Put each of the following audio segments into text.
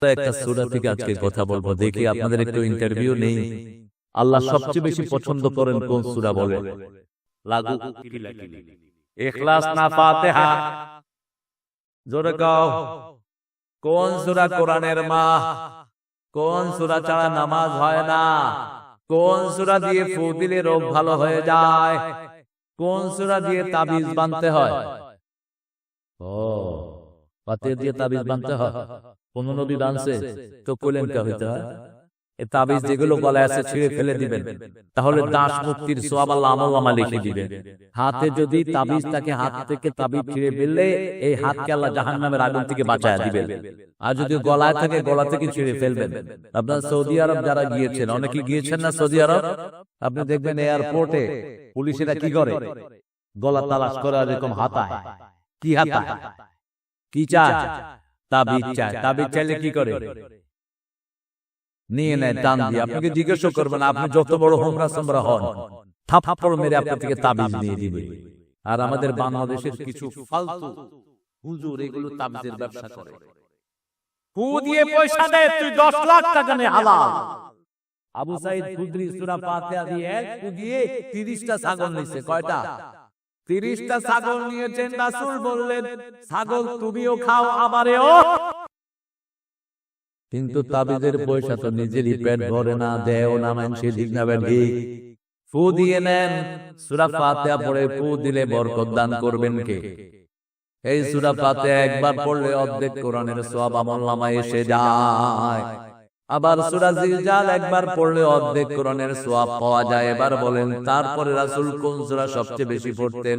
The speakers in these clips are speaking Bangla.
একটা সূরা থেকে আজকে কথা বলবো, দেখি আপনাদের একটু ইন্টারভিউ নেই। আল্লাহ সবচেয়ে বেশি পছন্দ করেন কোন সূরা বলে? লাগু ইখলাস না ফাতিহা? জোরে গাও। কোন সূরা কোরআনের মা? কোন সূরা ছাড়া নামাজ হয় না? কোন সূরা দিয়ে ফু দিলে রোগ ভালো হয়ে যায়? কোন সূরা দিয়ে তাবিজ বানতে হয়? ও, ফাতিহা দিয়ে তাবিজ বানতে হয়? কোন নবী বানছে? তো কইলেন কে হইতে হয়? এই তাবিজ যেগুলো গলায় আছে ছিঁড়ে ফেলে দিবেন, তাহলে দাস মুক্তির সওয়াব আল্লাহ আমলনামা লিখে দিবেন। হাতে যদি তাবিজ থাকে, হাত থেকে তাবিজ ছিঁড়ে ফেললে এই হাতকে আল্লাহ জাহান্নামের আগুন থেকে বাঁচায় দিবেন। আর যদি গলায় থাকে, গলা থেকে ছিঁড়ে ফেলবেন। আপনারা সৌদি আরব যারা গিয়েছেন, অনেকে গিয়েছেন না সৌদি আরব, আপনি দেখবেন এয়ারপোর্টে পুলিশেরা কি করে? গলা তালাশ করে, এরকম হাতায়। কি হাতায়? কি চায়? তাবিজ চায়। তাবিজ চাইলে কি করে? নিয়ে নেয় টান দিয়ে। আপনাকে জিজ্ঞাসা করবেন, আপনি যত বড় হোমরা সোমরা হন, থাপ্পড় মেরে আপনার থেকে তাবিজ নিয়ে দিবে। আর আমাদের বাংলাদেশের কিছু ফালতু হুজুর এগুলো তাবিজের ব্যবসা করে। ফু দিয়ে পয়সা দেয়, তুই 10 লাখ টাকা নে, হালাল। আবু সাইদ খুদরি সূরা ফাতিহা দিয়ে এক ফু দিয়ে 30টা ছাগল নিছে। কয়টা? 30টা ছাগল নিয়েছেন। রাসূল বললেন, ছাগল তুমিও খাও, আমারেও। কিন্তু তাবিজের পয়সা তো নিজেরই পেট ভরে না, দেও না মানুষে, ঠিক না বেঠি? ফু দিয়ে নেন। সূরা ফাতিহা পড়ে ফু দিলে বরকত দান করবেন কে? এই সূরা ফাতিহা একবার পড়লে অর্ধেক কোরআনের সওয়াব আমলনামায় এসে যায়। আবার সূরা জিলজাল একবার পড়লে অর্ধেক কোরআনের সওয়াব পাওয়া যায়। এবার বলেন, তারপরে রাসূল কোন সূরা সবচেয়ে বেশি পড়তেন?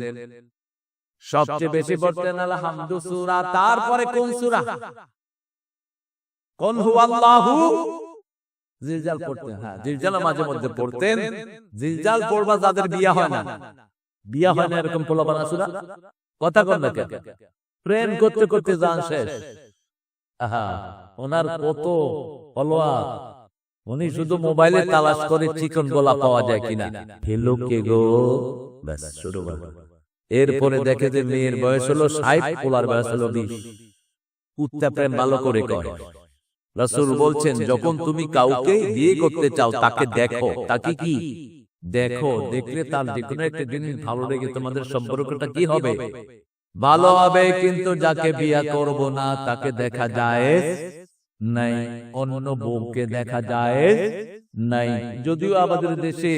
সবচেয়ে বেশি পড়তেন আল-হামদু সূরা। তারপরে কোন সূরা? কুল হুয়াল্লাহু। জিলজাল পড়তেন। হ্যাঁ, জিলজাল মাঝে মধ্যে পড়তেন। জিলজাল পড়বা যাদের বিয়া হয় না, বিয়া হয় না এরকম পোলাপানা সূরা। কথা কন না কেন? প্রেম করতে করতে জান শেষ। আহা, ওনার কত ফলোয়ার! উনি শুধু মোবাইলে তালাশ করে চিকন গলা পাওয়া যায় কিনা। হেলো কে গো, ব্যাস শুরু হলো। এরপরে দেখে যে মেয়ের বয়স হলো 60, পোলার বয়স হলো 20। কুত্তা প্রেম ভালো করে করে। রাসূল বলছেন, যখন তুমি কাউকে বিয়ে করতে চাও, তাকে দেখো। তাকে কি দেখো? দেখলে তার যে কোনো একটা জিনিস ভালো লেগে তোমাদের সম্পর্কটা কি হবে? ভালো হবে। কিন্তু যাকে বিয়ে করব না, তাকে দেখা যায় নাই, অন্য বউকে দেখা যায় নাই। যদিও আমাদের দেশে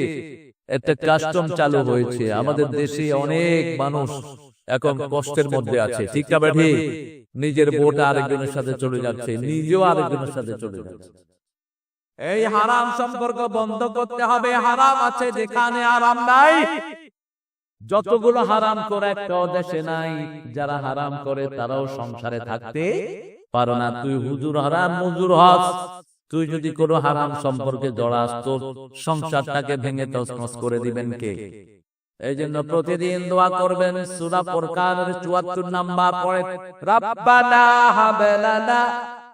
একটা কাস্টম চালু হয়েছে, আমাদের দেশে অনেক মানুষ এখন কষ্টের মধ্যে আছে, ঠিক না বেঠি? নিজের বউটা আরেকজনের সাথে চলে যাচ্ছে, নিজেও আরেকজনের সাথে চলে যাচ্ছে। এই হারাম সম্পর্ক বন্ধ করতে হবে। হারাম আছে যেখানে আরাম নাই। যতগুলো হারাম করে একটাও দেশে নাই। যারা হারাম করে তারাও সংসারে থাকতে পারো না। তুই হুজুর হারাম মজুর হস, তুই যদি কোনো হারাম সম্পর্কে জড়াস, তোর সংসারটাকে ভেঙে তছনছ করে দিবেন কে? এই জন্য প্রতিদিন দোয়া করবেন। সূরা ফুরকানের 74 নাম্বার পড়ে, রাব্বানা হাব লানা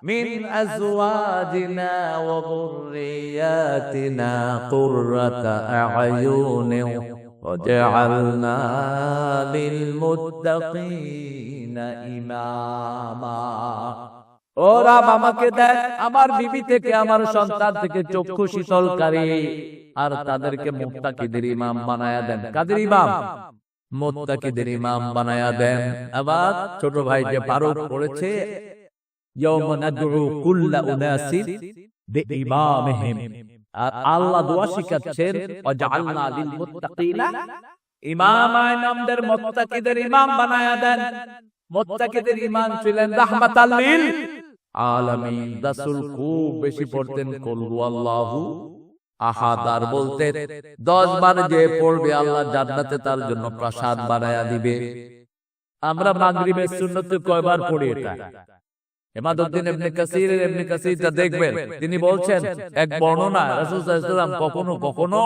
মিন আজওয়াজিনা ওয়া যুররিয়াতিনা কুররাতা আ'য়ুনিন ওয়াজআলনা লিল মুত্তাকিনা ইমামা। ও রব, আমাকে দেখ আমার বিবি থেকে, আমার সন্তান থেকে চক্ষু শীতলকারী, আর তাদেরকে মুত্তাকিদের ইমাম বানায়া দেন। কাদের ইমাম? মুত্তাকিদের ইমাম বানায়া দেন। আবার ছোট ভাই যে ফারুক পড়েছে, ইয়াউমা নাদউ কুল্লা উনাসিন বিইমামিহিম। আর আল্লাহ দোয়া শিখাচ্ছেন, ওয়াজআলনা লিল মুত্তাকিনা ইমামা, নামদের মুত্তাকিদের ইমাম বানায়া দেন। মুত্তাকিদের ইমাম ছিলেন রাহমাতাল লিল আলামিন। রাসূল খুব বেশি পড়তেন কুল হুয়াল্লাহু আহাদ। আর বলতেন 10 বার যে পড়বে আল্লাহ জান্নাতে তার জন্য প্রাসাদ বানায়া দিবে। আমরা মাগরিবের সুন্নতে কয়বার পড়ি এটা? ইমাদউদ্দিন ইবনে কাসিরটা দেখবেন, তিনি বলছেন এক বর্ণনা, রাসূল সাল্লাল্লাহু আলাইহি ওয়াসাল্লাম কখনো কখনো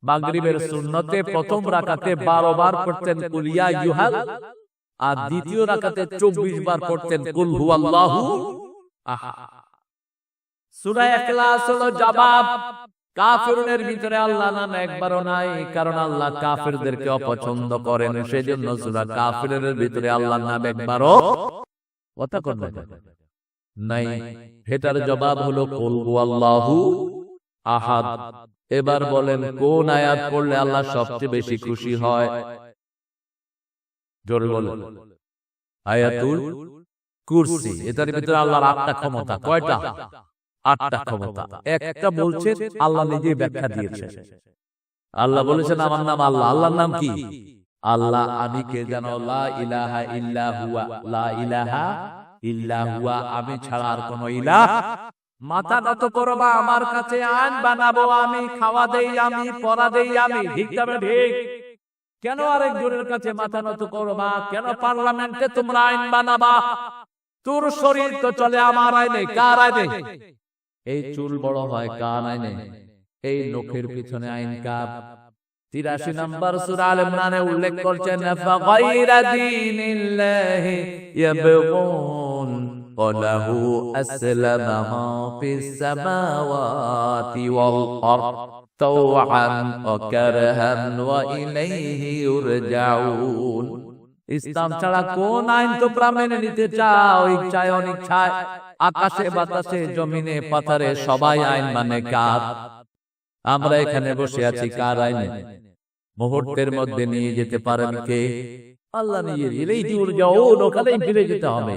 মাগরিবের সুন্নতে প্রথম রাকাতে 12 বার পড়তেন কুল ইয়া আইয়ুহাল, আর দ্বিতীয় রাকাতে 24 বার পড়তেন কুল হুয়াল্লাহু আহাদ। সূরা ইখলাস হলো জবাব। কাফিরদের ভিতরে আল্লাহ নাম একবারও নাই, কারণ আল্লাহ কাফিরদেরকে অপছন্দ করেন। সেজন্য সূরা কাফিরের ভিতরে আল্লাহর নাম একবারও কথা কথা নাই। এটার জবাব হলো কুল হুয়াল্লাহু আহাদ। এবার বলেন কোন আয়াত পড়লে আল্লাহ সবচেয়ে বেশি খুশি হয়? জোরে বলেন। আয়াতুল কুরসি। এটার ভিতরে আল্লাহর 8টা ক্ষমতা। কয়টা? 8টা ক্ষমতা। একটা বলছেন আল্লাহ নিজেই ব্যাখ্যা দিয়েছেন। আল্লাহ বলেছেন আমার নাম আল্লাহ। আল্লাহর নাম কি? আল্লাহ আমি কে জানো? লা ইলাহা ইল্লা হুয়া, লা ইলাহা ইল্লা হুয়া, আমি ছাড়া আর কোন ইলাহ। মাথা নত করবা আমার কাছে, আইন বানাবো আমি, খাওয়া দেই আমি, পড়া দেই আমি। ঠিক তবে ঠিক। কেন আরেকজনের কাছে মাথা নত করবা? কেন পার্লামেন্টে তোমরা আইন বানাবা? তোর শরীর তো চলে আমার আইনে। কার আইনে? এই চুল বড় হয় কার আইনে? এই নখের পিছনে আইন কার? 83 নম্বর সূরা আল ইমরানে উল্লেখ করছেন ফাগাইরা দীনিল্লাহি ইয়াবগুন ওয়ালাহু আসলামা মা ফিস সামাওয়াতি ওয়াল আরদ তাওআন ওয়া কারহান ওয়া ইলাইহি ইউরজাউন। ইসলাম ছাড়া কোন আইন তোমরা মেনে নিতে চাও? ইচ্ছায় অনিচ্ছায়, আকাশে বাতাসে জমিনে পাথরে সবাই আইন মানে কার? আমরা এখানে বসে আছি কার আইনে? মুহূর্তের মধ্যে নিয়ে যেতে পারেন কে? আল্লাহ নিয়ে। ইলাইহি ইউরজাউন, ওখানেই ফিরে যেতে হবে।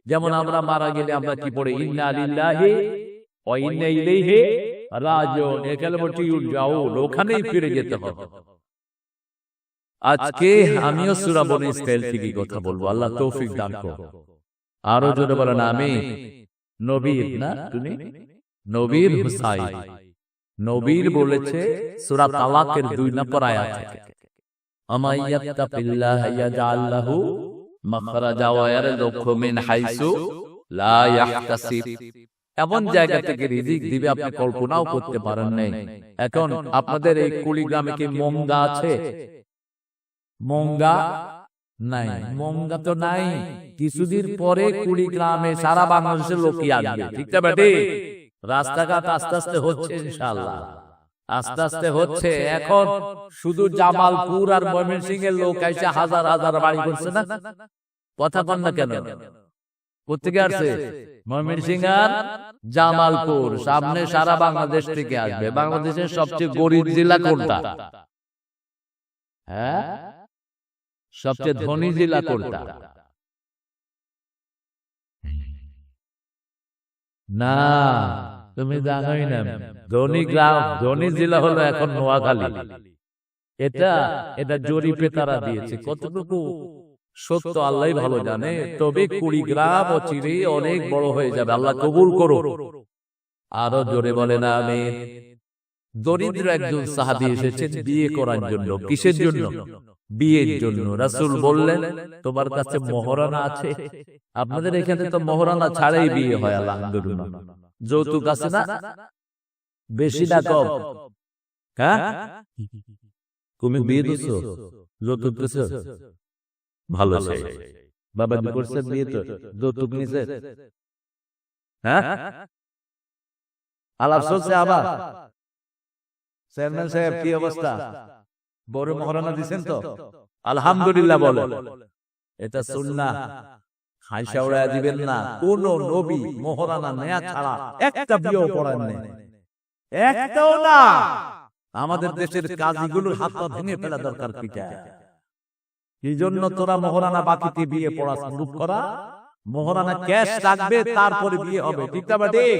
যেমন আমরা মারা গেলে আমরা কি পড়ি? ইন্না লিল্লাহি ওয়া ইন্না ইলাইহি রাজিউন। এখানে বলছি ইউরজাউন, ওখানেই ফিরে যেতে হবে। আজকে আমিও সূরা বনী ইসরাঈল থেকে কথা বলবো। আল্লাহ তৌফিক দান করুন। আরো জোরে বলেন আমিন। নবীর না তুমি, নবীর হুসাইন। নবীর বলেছে সূরা তালাকের 2 নম্বর আয়াত থেকে, আমাইয়াত্তাকিল্লাহ ইয়াজআল লাহু মাখরাজা ওয়া ইয়ারযুকহু মিন হাইসু লা ইয়াহতাসিব। এমন জায়গা থেকে রিজিক দিবে আপনি কল্পনাও করতে পারেন নাই। এখন আপনাদের এই কুড়িগ্রামে কি মঙ্গা আছে? মঙ্গা নাই। মঙ্গা তো নাই। কিছুদিন পরে কুড়িগ্রামে সারা বাংলাদেশের লোকই আসবে। ঠিক না বেটি? রাস্তাঘাট আস্তে আস্তে হচ্ছে ইনশাআল্লাহ, আস্তে আস্তে হচ্ছে। এখন শুধু জামালপুর আর ময়মনসিংহ এর লোক এসে হাজার হাজার বাড়ি করছে না? কথা কন না কেন? কোথেকে আসছে? ময়মনসিংহ আর জামালপুর। সামনে সারা বাংলাদেশ থেকে আসবে। বাংলাদেশের সবচেয়ে গরিব জেলা কোনটা? হ্যাঁ, সবচেয়ে ধনী জেলা কোনটা? না, তুমি জানোই না। ধনী গ্রাম, ধনী জেলা হলো এখন নোয়াখালী। এটা জরিপে তারা দিয়েছে। কতটুকু সত্য আল্লাহই ভালো জানে। তবে কুড়িগ্রাম অচিরে অনেক বড় হয়ে যাবে। আল্লাহ কবুল করো। আরো জোরে বলেন আমিন। দরিদ্র একজন সাহাবী এসেছেন বিয়ে করার জন্য। কিসের জন্য? বিয়ের জন্য। রাসূল বললেন তোমার কাছে মোহরানা আছে? আপনাদের এখানে তো মোহরানা ছাড়াই বিয়ে হয় আলহামদুলিল্লাহ। যৌতুক আছে না? বেশি না কম? হ্যাঁ, তুমি বিয়ে দিছো, যৌতুক দিছো? ভালো চাই। বাবা দি করছে বিয়ে, তো যৌতুক নিছে? হ্যাঁ, আলাপ চলছে আবার। চেয়ারম্যান সাহেব কি অবস্থা? বড় মোহরানা দিছেন তো? আলহামদুলিল্লাহ বলে। এটা সুন্নাহ, হাইসা উড়ায়া দিবেন না। কোন নবী মোহরানা নেয়া ছাড়া একটা বিয়েও পড়ান নাই, একটাও না। আমাদের দেশের কাজীগুলোর হাত পা ভেঙে ফেলা দরকার। পিটা এই জন্য তোরা মোহরানা বাকিতে বিয়ে পড়া শুরু করা। মোহরানা ক্যাশ রাখবে, তারপরে বিয়ে হবে। ঠিক না ঠিক?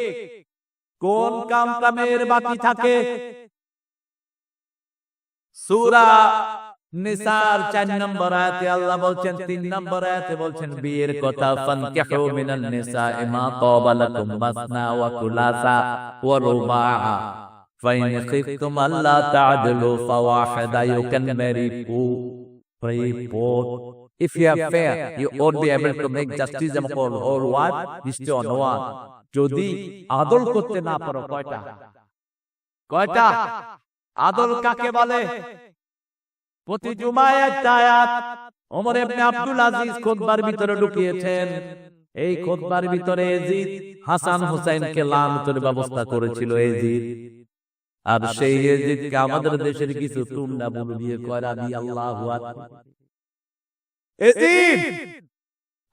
কোন কাম কামের বাকি থাকে? সূরা নিসার 4 নম্বর আয়াতে আল্লাহ বলছেন, 3 নম্বর আয়াতে বলছেন বিয়ের কথা। ফানকিহু মিনান নিসাই মা তাবা লাকুম মাসনা ওয়া কুলাসা ওয়া রুবাআ ফাইন খিফতুম আল্লা তা'দিলু ফাওয়াহিদা। You can marry if you are fair, you won't be able to make justice among all wife is to one. যদি আদল করতে না পারো, কয়টা? কয়টা? আদল কাকে বলে? প্রতি জুমায় একটা আয়াত ওমর ইবনে আব্দুল আজিজ খুতবার ভিতরে ঢুকিয়েছেন। এই খুতবার ভিতরে ইয়াজিদ হাসান হুসাইনকে লানতের ব্যবস্থা করেছিল ইয়াজিদ। আর সেই ইয়াজিদকে আমাদের দেশের কিছু টুন্ডা বলে দিয়ে কয় রাদিয়াল্লাহু আনহু। ইয়াজিদ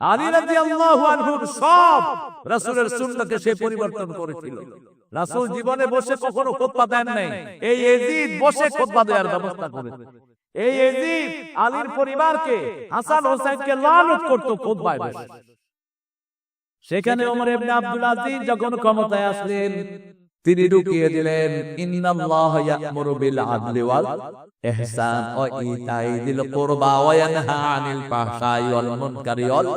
আলী রাদিয়াল্লাহু আনহুর সব রাসূলের সুন্নতকে সে পরিবর্তন করেছিল। রাসূল জীবনে বসে কখনো খুতবা দেন নাই, এই ইয়াজিদ বসে খুতবা দেওয়ার ব্যবস্থা করেছে। এই ইয়াজিদ আলীর পরিবারকে, হাসান হোসেনকে লানত করত খুতবায় বসে। সেখানে ওমর ইবনে আব্দুল আজিজ যখন ক্ষমতায় আসলেন, তিনি ঢুকিয়ে দিলেন ইন্নাল্লাহা ইয়া'মুরু বিল আদলি ওয়াল ইহসান ওয়া ইতাই যিল কুরবা ওয়া ইয়ানহা আনিল ফাহশাই ওয়াল মুনকারি ওয়াল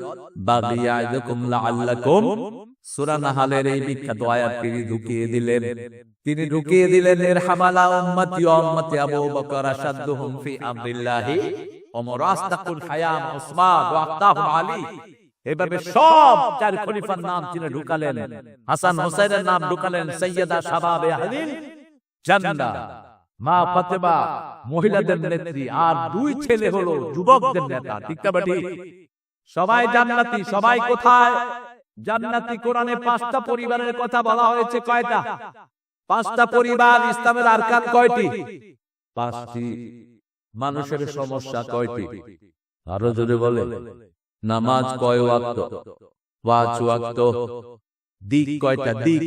বাগি ইয়াইদুকুম লাআল্লাকুম। সূরা নাহলের এই বিখ্যাত আয়াত তিনি ঢুকিয়ে দিলেন ইরহামালা উম্মতি ওয়া উম্মতি আবু বকর আশাদ্দুহুম ফি আমরিল্লাহি ওমর আস্তাকুল হায়াম উসমান ওয়া আক্তাহুম আলী। এভাবে সব চার খলিফার নাম তিনি ঢুকালেন, হাসান হোসেনের নাম ঢুকালেন, সাইয়্যিদা শাবাবে আহলিল জান্নাহ মা ফাতেমা মহিলাদের নেত্রী, আর দুই ছেলে হলো যুবকদের নেতা। ঠিক না ঠিক? সবাই জান্নাতি। সবাই কোথায় জান্নাতি? কোরআনে 5টা পরিবারের কথা বলা হয়েছে। কয়টা? 5টা পরিবার। ইসলামের আরকান কয়টি? 5টি। মানুষের সমস্যা কয়টি? আরো যদি বলে নামাজ কয় ওয়াক্ত, 5 ওয়াক্ত। দিক কয়টা? দিক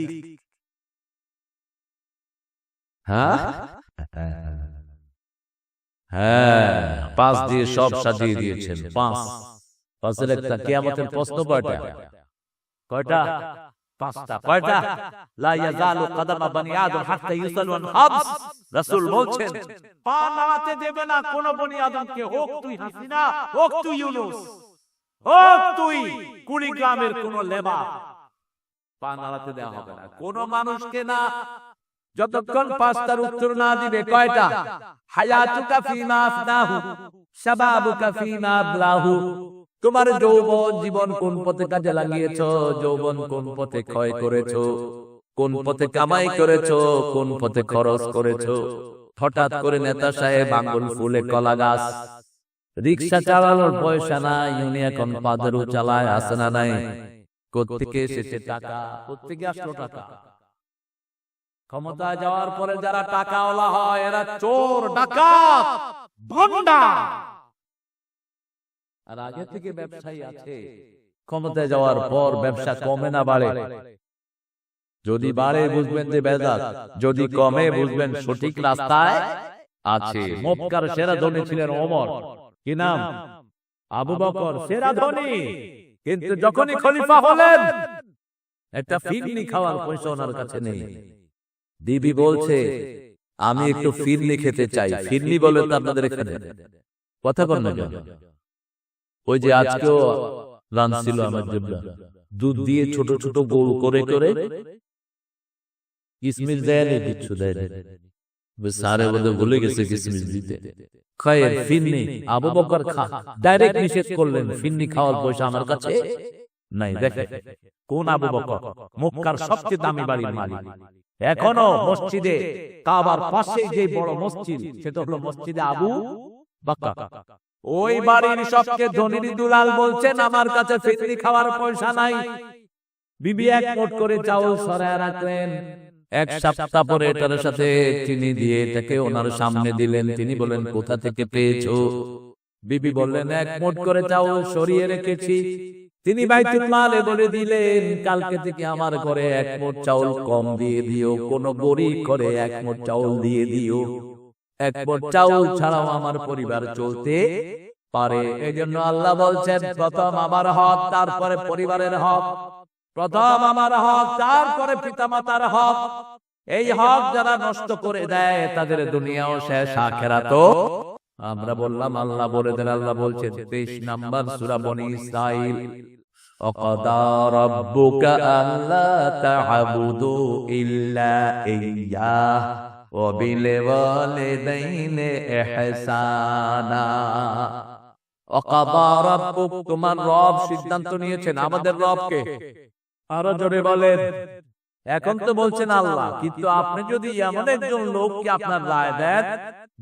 হ্যাঁ 5 দিয়ে সব সাজিয়ে দিয়েছেন। 5 এর একটা কিয়ামতের প্রশ্ন কয়টা? 5টা। কয়টা? লা ইয়াজালু কদমা বনি আদম হাত্তা ইউসালু আন খামস। রাসূল বলছেন পা নাড়াতে দেবে না কোন বনি আদমকে, হোক তুই হাসিনা, হোক তুই ইউনূস, হোক তুই কুড়িগ্রামের কোন লেবা, পা নাড়াতে দেওয়া হবে না কোন মানুষকে না, যতক্ষণ 5টার উত্তর না দিবে। কয়টা? হায়াতুকা ফীমা আফনাহু, শাবাবুকা ফীমা আবলাহু। তোমার যৌবন জীবন কোন পথে কাজে লাগিয়েছো, যৌবন কোন পথে ক্ষয় করেছো, কোন পথে কামাই করেছো, কোন পথে খরচ করেছো। হঠাৎ করে নেতা সাহেব আঙ্গুল ফুলে কলা গাছ, রিকশা চালানোর পয়সা নাই, উনি এখন পাদারু চালায়, আসে না নাই? কোত্থেকে এসেছে টাকা? কোত্থেকে আসলো টাকা? ক্ষমতা যাওয়ার পরে যারা টাকাওয়ালা হয় এরা চোর, ডাকাত, ভণ্ডা। আর আগে থেকে ব্যবসায়ী আছে, ক্ষমতায় যাওয়ার পর ব্যবসা কমে না বাড়ে? যদি বাড়ে বুঝবেন যে বেজাত, যদি কমে বুঝবেন সঠিক রাস্তায় আছে। মক্কার সেরা ধনী ছিলেন ওমর। কি নাম? আবু বকর। সেরা ধনী, কিন্তু যখনই খলিফা হলেন একটা ফিরনি খাওয়ার পয়সা ওনার কাছে নেই। বিবি বলছে আমি একটু ফিরনি খেতে চাই। ফিরনি বলে তো আপনাদের এখানে কথা বল না? ওই যে আজকেও রানছিল আমার জন্য, দুধ দিয়ে ছোট ছোট গোল করে করে, কিসমিস দেয়নি, কিচ্ছু দেয়নি, সারে বলে ভুলে গেছে কিসমিস দিতে। খায়ের ফিরনি আবু বকর খা, ডাইরেক্ট নিষেধ করলেন, ফিরনি খাওয়ার পয়সা আমার কাছে নাই। দেখে কোন আবু বকর? মক্কার সবচেয়ে দামি বাড়ির মালিক। এখনো মসজিদে কাবার পাশে যে বড় মসজিদ, সেটা হলো মসজিদে আবু বকর। ওই বাড়ির সবচেয়ে ধনীর দুলাল বলছেন আমার কাছে ফিরনি খাওয়ার পয়সা নাই। বিবি 1 মুঠ করে চাউল সরায় রাখলেন। 1 সপ্তাহ পরে এটার সাথে চিনি দিয়ে এটাকে ওনার সামনে দিলেন। তিনি বলেন কোথা থেকে পেয়েছো? বিবি বললেন 1 মুঠ করে চাউল সরিয়ে রেখেছি। তিনি বাইতুল মালে বলে দিলেন কালকে থেকে আমার ঘরে 1 মুঠ চাউল কম দিয়ে দিও, কোন গরিব করে 1 মুঠ চাউল দিয়ে দিও। 1 মুঠ চাউল ছাড়াও আমার পরিবার চলতে পারে। এজন্য আল্লাহ বলছেন প্রথম আমার হক, তারপরে পরিবারের হক। প্রথম আমার হক, তারপরে পিতামাতার হক। এই হক যারা নষ্ট করে দেয় তাদের দুনিয়াও শেষ, আখিরাতও। আমরা বললাম আল্লাহ বলে দেন, আল্লাহ বলছেন 23 নম্বর সূরা বনি ইসরাইল, ওয়াকাদা রাব্বুকা আল্লা তা'বুদু ইল্লা ইয়্যাহ ওয়া বিল ওয়ালিদাইনি ইহসানা। ওয়াকাদা রাব্বুক, তোমার রব সিদ্ধান্ত নিয়েছেন। আমাদের রবকে আরো জোরে বলেন। এখন তো বলছেন আল্লাহ, কিন্তু আপনি যদি এমন একজন লোককে আপনার রায় দেন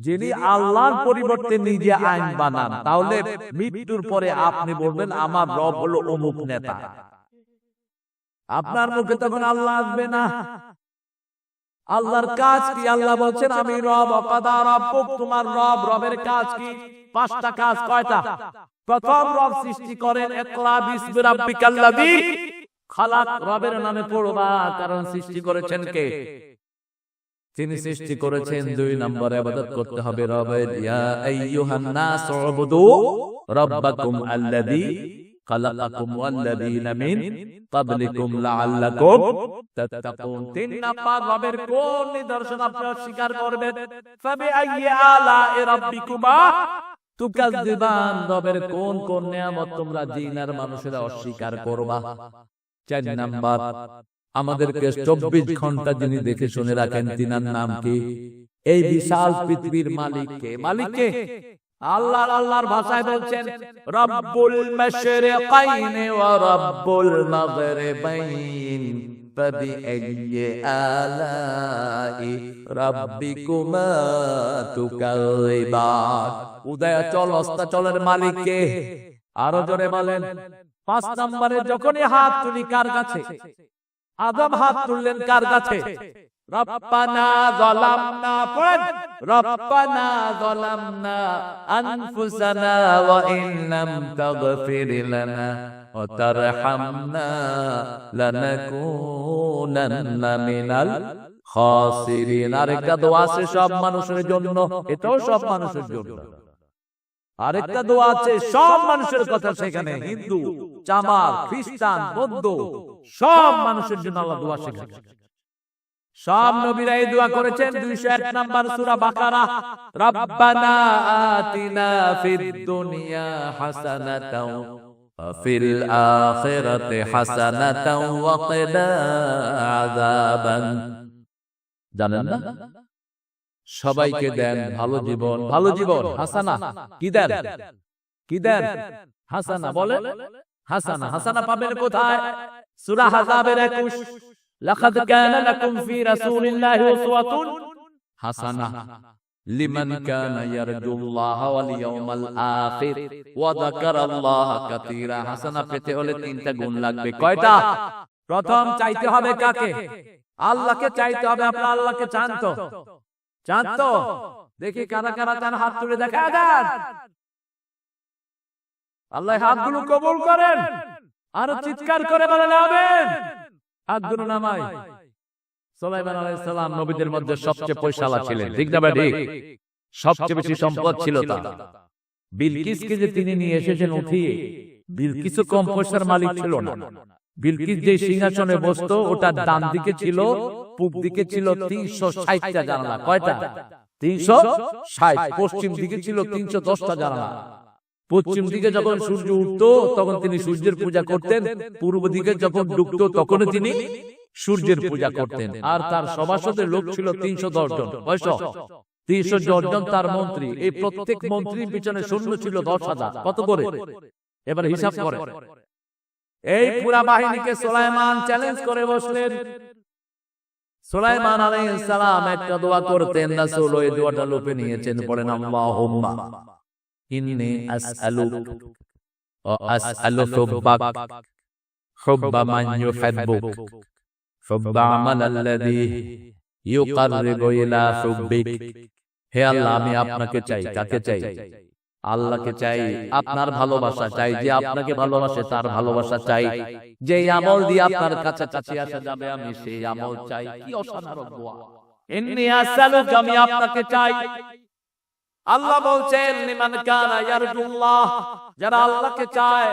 যিনি আল্লাহর পরিবর্তে নিজে আইন বানান, তাহলে মৃত্যুর পরে আপনি বলবেন আমার রব হলো অমুক নেতা। আপনার মুখে তখন আল্লাহ আসবে না। আল্লাহর কাজ কি? আল্লাহ বলছেন আমি রব, ওয়াকাদা রাব্বুক, তোমার রব। রবের কাজ কি? 5টা কাজ। কয়টা? প্রথম, রব সৃষ্টি করেন। ইকরা বিসমি রাব্বিকাল্লাযী খালাক, রবের নামে পড়বা, কারণ সৃষ্টি করেছেন কে? তিনি সৃষ্টি করেছেন। 2 নম্বরে ইবাদত করতে হবে রবের। ইয়া আইয়ুহান নাস উবুদু রাব্বাকুম আল্লাযী খালাকাকুম ওয়াল্লাযীনা মিন ক্বাবলিকুম লাআল্লাকুম তাত্তাকুন। 3 নাম্বার, রবের কোন নিদর্শন আপনি অস্বীকার করবেন? ফাবিআইয়ি আলা'i রাব্বিকুমা তুকাজ্জিবান, রবের কোন কোন নিয়ামত তোমরা জিন আর মানুষেরা অস্বীকার করবা? 4 নাম্বার, আমাদেরকে 24 ঘন্টা যিনি দেখে শুনে রাখেন, তিনার নাম কি? এই বিশাল পৃথিবীর মালিক কে? মালিক কে? আল্লাহ। আল্লাহর ভাষায় বলছেন রব্বুল মাশরিকাইন ওয়া রব্বুল মাগরিবাইন ফাবিআইয়ি আলা'i রাব্বিকুমা তুকাজ্জিবান। উদয়াচল অস্তাচলের মালিক কে? আরো জোরে বলেন। 5 নম্বরে, যখনই হাত তুলি কার কাছে? আদম হাত তুললেন কার কাছে? রব্বানা যালামনা, পড়েন, রব্বানা যালামনা আনফুসানা ওয়া ইন লাম তাগফির লানা ওয়া তারহামনা লানাকুনান্না মিনাল খাসিরিন। আরেকটা দোয়া আছে সব মানুষের জন্য, এটাও সব মানুষের জন্য। আরেকটা দোয়া আছে সব মানুষের কথা, সেখানে হিন্দু, চামার, খ্রিস্টান, বৌদ্ধ সব মানুষের জন্য আল্লাহ দোয়া শেখাচ্ছেন। সব নবীরা এই দোয়া করেছেন। 201 নম্বর সূরা বাকারা, রব্বানা আতিনা ফিদ দুনিয়া হাসানাতাও ওয়া ফিল আখিরাতি হাসানাতাও ওয়া কিনা আযাবান। জানেন না? সবাইকে দেন ভালো জীবন। ভালো জীবন হাসানা কি দেন? কি দেন? হাসানা। বলেন হাসানা। হাসানা পাবেন কোথায়? সূরা আহজাবের 21, লাকাদ কানা লাকুম ফি রাসূলিল্লাহি উসওয়াতুন হাসানা লিমান কানা ইয়ারজুল্লাহ ওয়াল ইয়াউমাল আখির ওয়া যাকারাল্লাহ কাসীরা। হাসানা পেতে হলে 3টা গুণ লাগবে। কয়টা? প্রথম, চাইতে হবে কাকে? আল্লাহকে চাইতে হবে। আপনারা আল্লাহকে চান তো? চান তো? দেখি কারা কারা চান, হাত তুলে দেখা দেন। আল্লাহ হাতগুলো কবুল করেন। আর চিৎকার করে বলেন আমিন। হাতগুলো নামাই। সুলাইমান আলাইহিস সালাম নবীদের মধ্যে সবচেয়ে পয়সাওয়ালা ছিলেন, ঠিক না ঠিক? সবচেয়ে বেশি সম্পদ ছিল তার। বিলকিসকে যে তিনি নিয়ে এসেছেন উঠিয়ে, বিলকিসও কম পয়সার মালিক ছিল না। বিলকিস যে সিংহাসনে বসতো, ওটার ডান দিকে ছিল, পূব দিকে ছিল 360টা জানালা। কয়টা? 360। পশ্চিম দিকে ছিল 310টা জানালা। পশ্চিম দিকে যখন সূর্য উঠতো তখন তিনি সূর্যের পূজা করতেন, পূর্ব দিকে যখন ডুবতো তখন তিনি সূর্যের পূজা করতেন। আর তার সভাসদের লোক ছিল 310 জন। 310 জন তার মন্ত্রী। এই প্রত্যেক মন্ত্রীর পিছনে সৈন্য ছিল 10,000। কত করে? এবার হিসাব করে। এই পুরা বাহিনীকে সুলাইমান চ্যালেঞ্জ করে বসলেন। সুলাইমান আলাইহিস সালাম একটা দোয়া করতেন, রাসূল ওই দোয়াটা লুপে নিয়েছেন। পড়েন আল্লাহুম্মা ইন্নী আসআলুক ওয়া আসআলু হুব্বাক হুব্বা মান ইউহিব্বুক হুব্বা আমালাল্লাযী ইউকাররিবু ইলা হুব্বিক। হে আল্লাহ, আমি আপনাকে চাই। কাকে চাই? আল্লাহকে চাই। আপনার ভালোবাসা চাই, যে আপনাকে ভালোবাসে তার ভালোবাসা চাই। যে আমল দিয়ে আপনার কাছাকাছি আসা যাবে আমি সেই আমল চাই। কি অসাধারণ দোয়া! ইন্নী আসআলুক, আমি আপনাকে চাই। আল্লাহ বলছেন লিমান কানা ইয়ারজুল্লাহ, যারা আল্লাহকে চায়।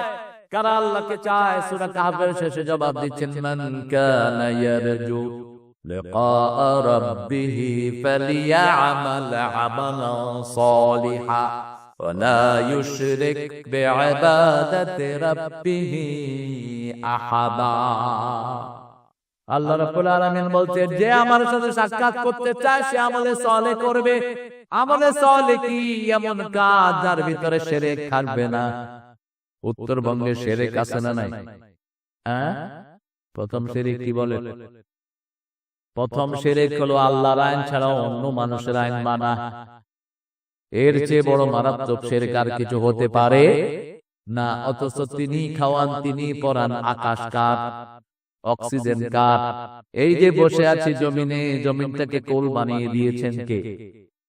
কারা আল্লাহকে চায়? সূরা কাহফের শেষে জবাব দিচ্ছেন, মান কানা ইয়ারজু লিকা রাব্বিহি ফালিয়া'মাল আমালান সালিহা ওয়া লা ইউশরিক বিইবাদাতি রাব্বিহি আহাদা। আল্লাহ রাব্বুল আলামিন বলছেন, যে আমার সাথে সাক্ষাৎ করতে চায় সে আমলে সালেহ করবে। আমলে সালেহ কি? এমন কাজ যার ভিতরে শিরক থাকবে না। উত্তরবঙ্গে শিরক আছে না নাই? প্রথম শিরক কি বলে? প্রথম শিরক হলো আল্লাহর আইন ছাড়া অন্য মানুষের আইন মানা। এর চেয়ে বড় মারাত্মক শিরক আর কিছু হতে পারে না। অথচ তিনি খাওয়ান, তিনি পরান, আকাশ কার? অক্সিজেন কার? এই যে বসে আছি জমিনে, জমিনটাকে কোল বানিয়ে দিয়েছেন কে?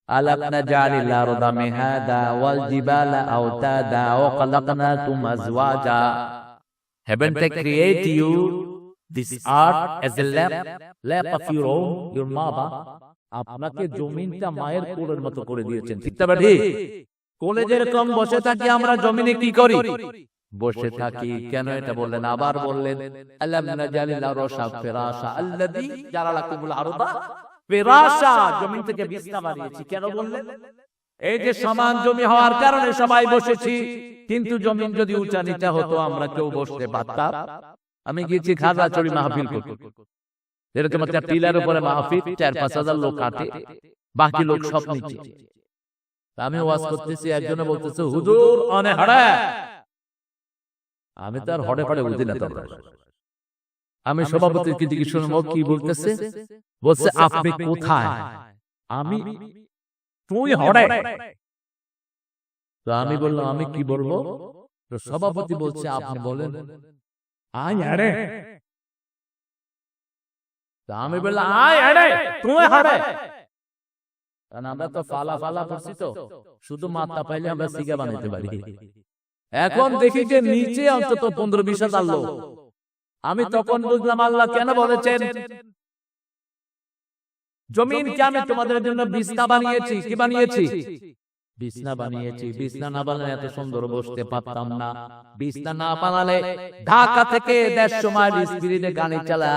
আলাম নাজালিল আরদা মিহাদা ওয়াল জিবালা আওতাদা ওয়া খালাকনাকুম আজওয়াজা। Haven't I created you this earth as a lap of your own, your mother? আপনাকে জমিনটা মায়ের কোলের মতো করে দিয়েছেন, ঠিক না ঠিক? কোলে যেরকম বসে থাকি আমরা, জমিনে কি করি? বসে থাকি। কেন এটা বললেন? আবার বললেন আলাম নাজালিল আরশা ফিরাশা আল্লাযী জাআলা লাকুমুল আরদা ফিরাশা, জমিন থেকে বিছানা বানিয়েছি। কেন বললেন? এই যে সমান জমি হওয়ার কারণে সবাই বসেছি, কিন্তু জমিন যদি উঁচা নিচা হতো আমরা কেউ বসতে পারতাম? আমি গিয়েছি খাগড়াছড়ি মাহফিল করতে, এরকম একটা টিলার উপরে মাহফিল, ৪-৫ হাজার লোক কাটে, বাকি লোক সব নিচে। আমি ওয়াজ করতেছি, একজনে বলতেছে হুজুর অনে হাড়া। আমি তার হড়ে ফড়ে বুঝি না। আমি সভাপতির কি জিজ্ঞেস শুনবো কি বলতেছে, বলছে আপনি কোথায়? আমি তুই হড়ে। তো আমি বললাম আমি কি বলবো? তো সভাপতি বলছে আপনি বলেন আয় হাড়ে। তো আমি বললাম আয় হাড়ে তুই হাড়ে। কারণ আমরা তো ফালা ফালা করছি, তো শুধু মাথা পাইলে আমরা সিগা বানাইতে পারি। এখন দেখি যে নিচে অন্তত 15-20 হাজার লোক। আমি তখন বুঝলাম আল্লাহ কেন বলেছেন জমিনকে আমি তোমাদের জন্য বিছনা বানিয়েছি। কি বানিয়েছি? বিছনা বানিয়েছি। বিছনা না বানালে এত সুন্দর বসতে পারতাম না। বিছনা না বানালে ঢাকা থেকে 150 মাইল স্পিডে গাড়ি চালা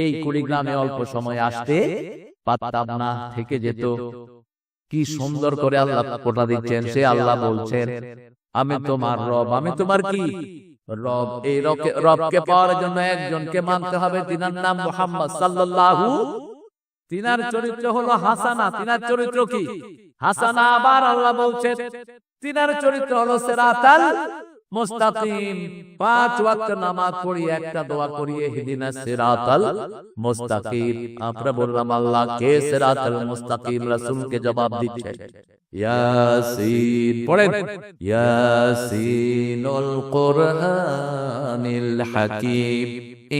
এই কুড়িগ্রামে অল্প সময় আসতে পারতাম না, থেকে যেত। কি সুন্দর করে আল্লাহ কোটা দিচ্ছেন। সে আল্লাহ বলছেন আমি তোমার রব। আমি তোমার কি রব? এই রবকে পাওয়ার জন্য একজনকে মানতে হবে, তিনার নাম মুহাম্মদ সাল্লাল্লাহু। তিনার চরিত্র হলো হাসানা। তিনার চরিত্র কি? হাসানা। আবার আল্লাহ বলছেন তিনার চরিত্র হলো সিরাতাল মুস্তাকিম। 5 ওয়াক্ত নামাজ পড়ি, একটা দোয়া করি ইহদিনাস সিরাতাল মুস্তাকিম। আমরা বললাম আল্লাহ কে সিরাতাল মুস্তাকিম? রাসূলকে জবাব দিচ্ছে ইয়াসিন। পড়েন ইয়াসিনুল কুরআনিল হাকীম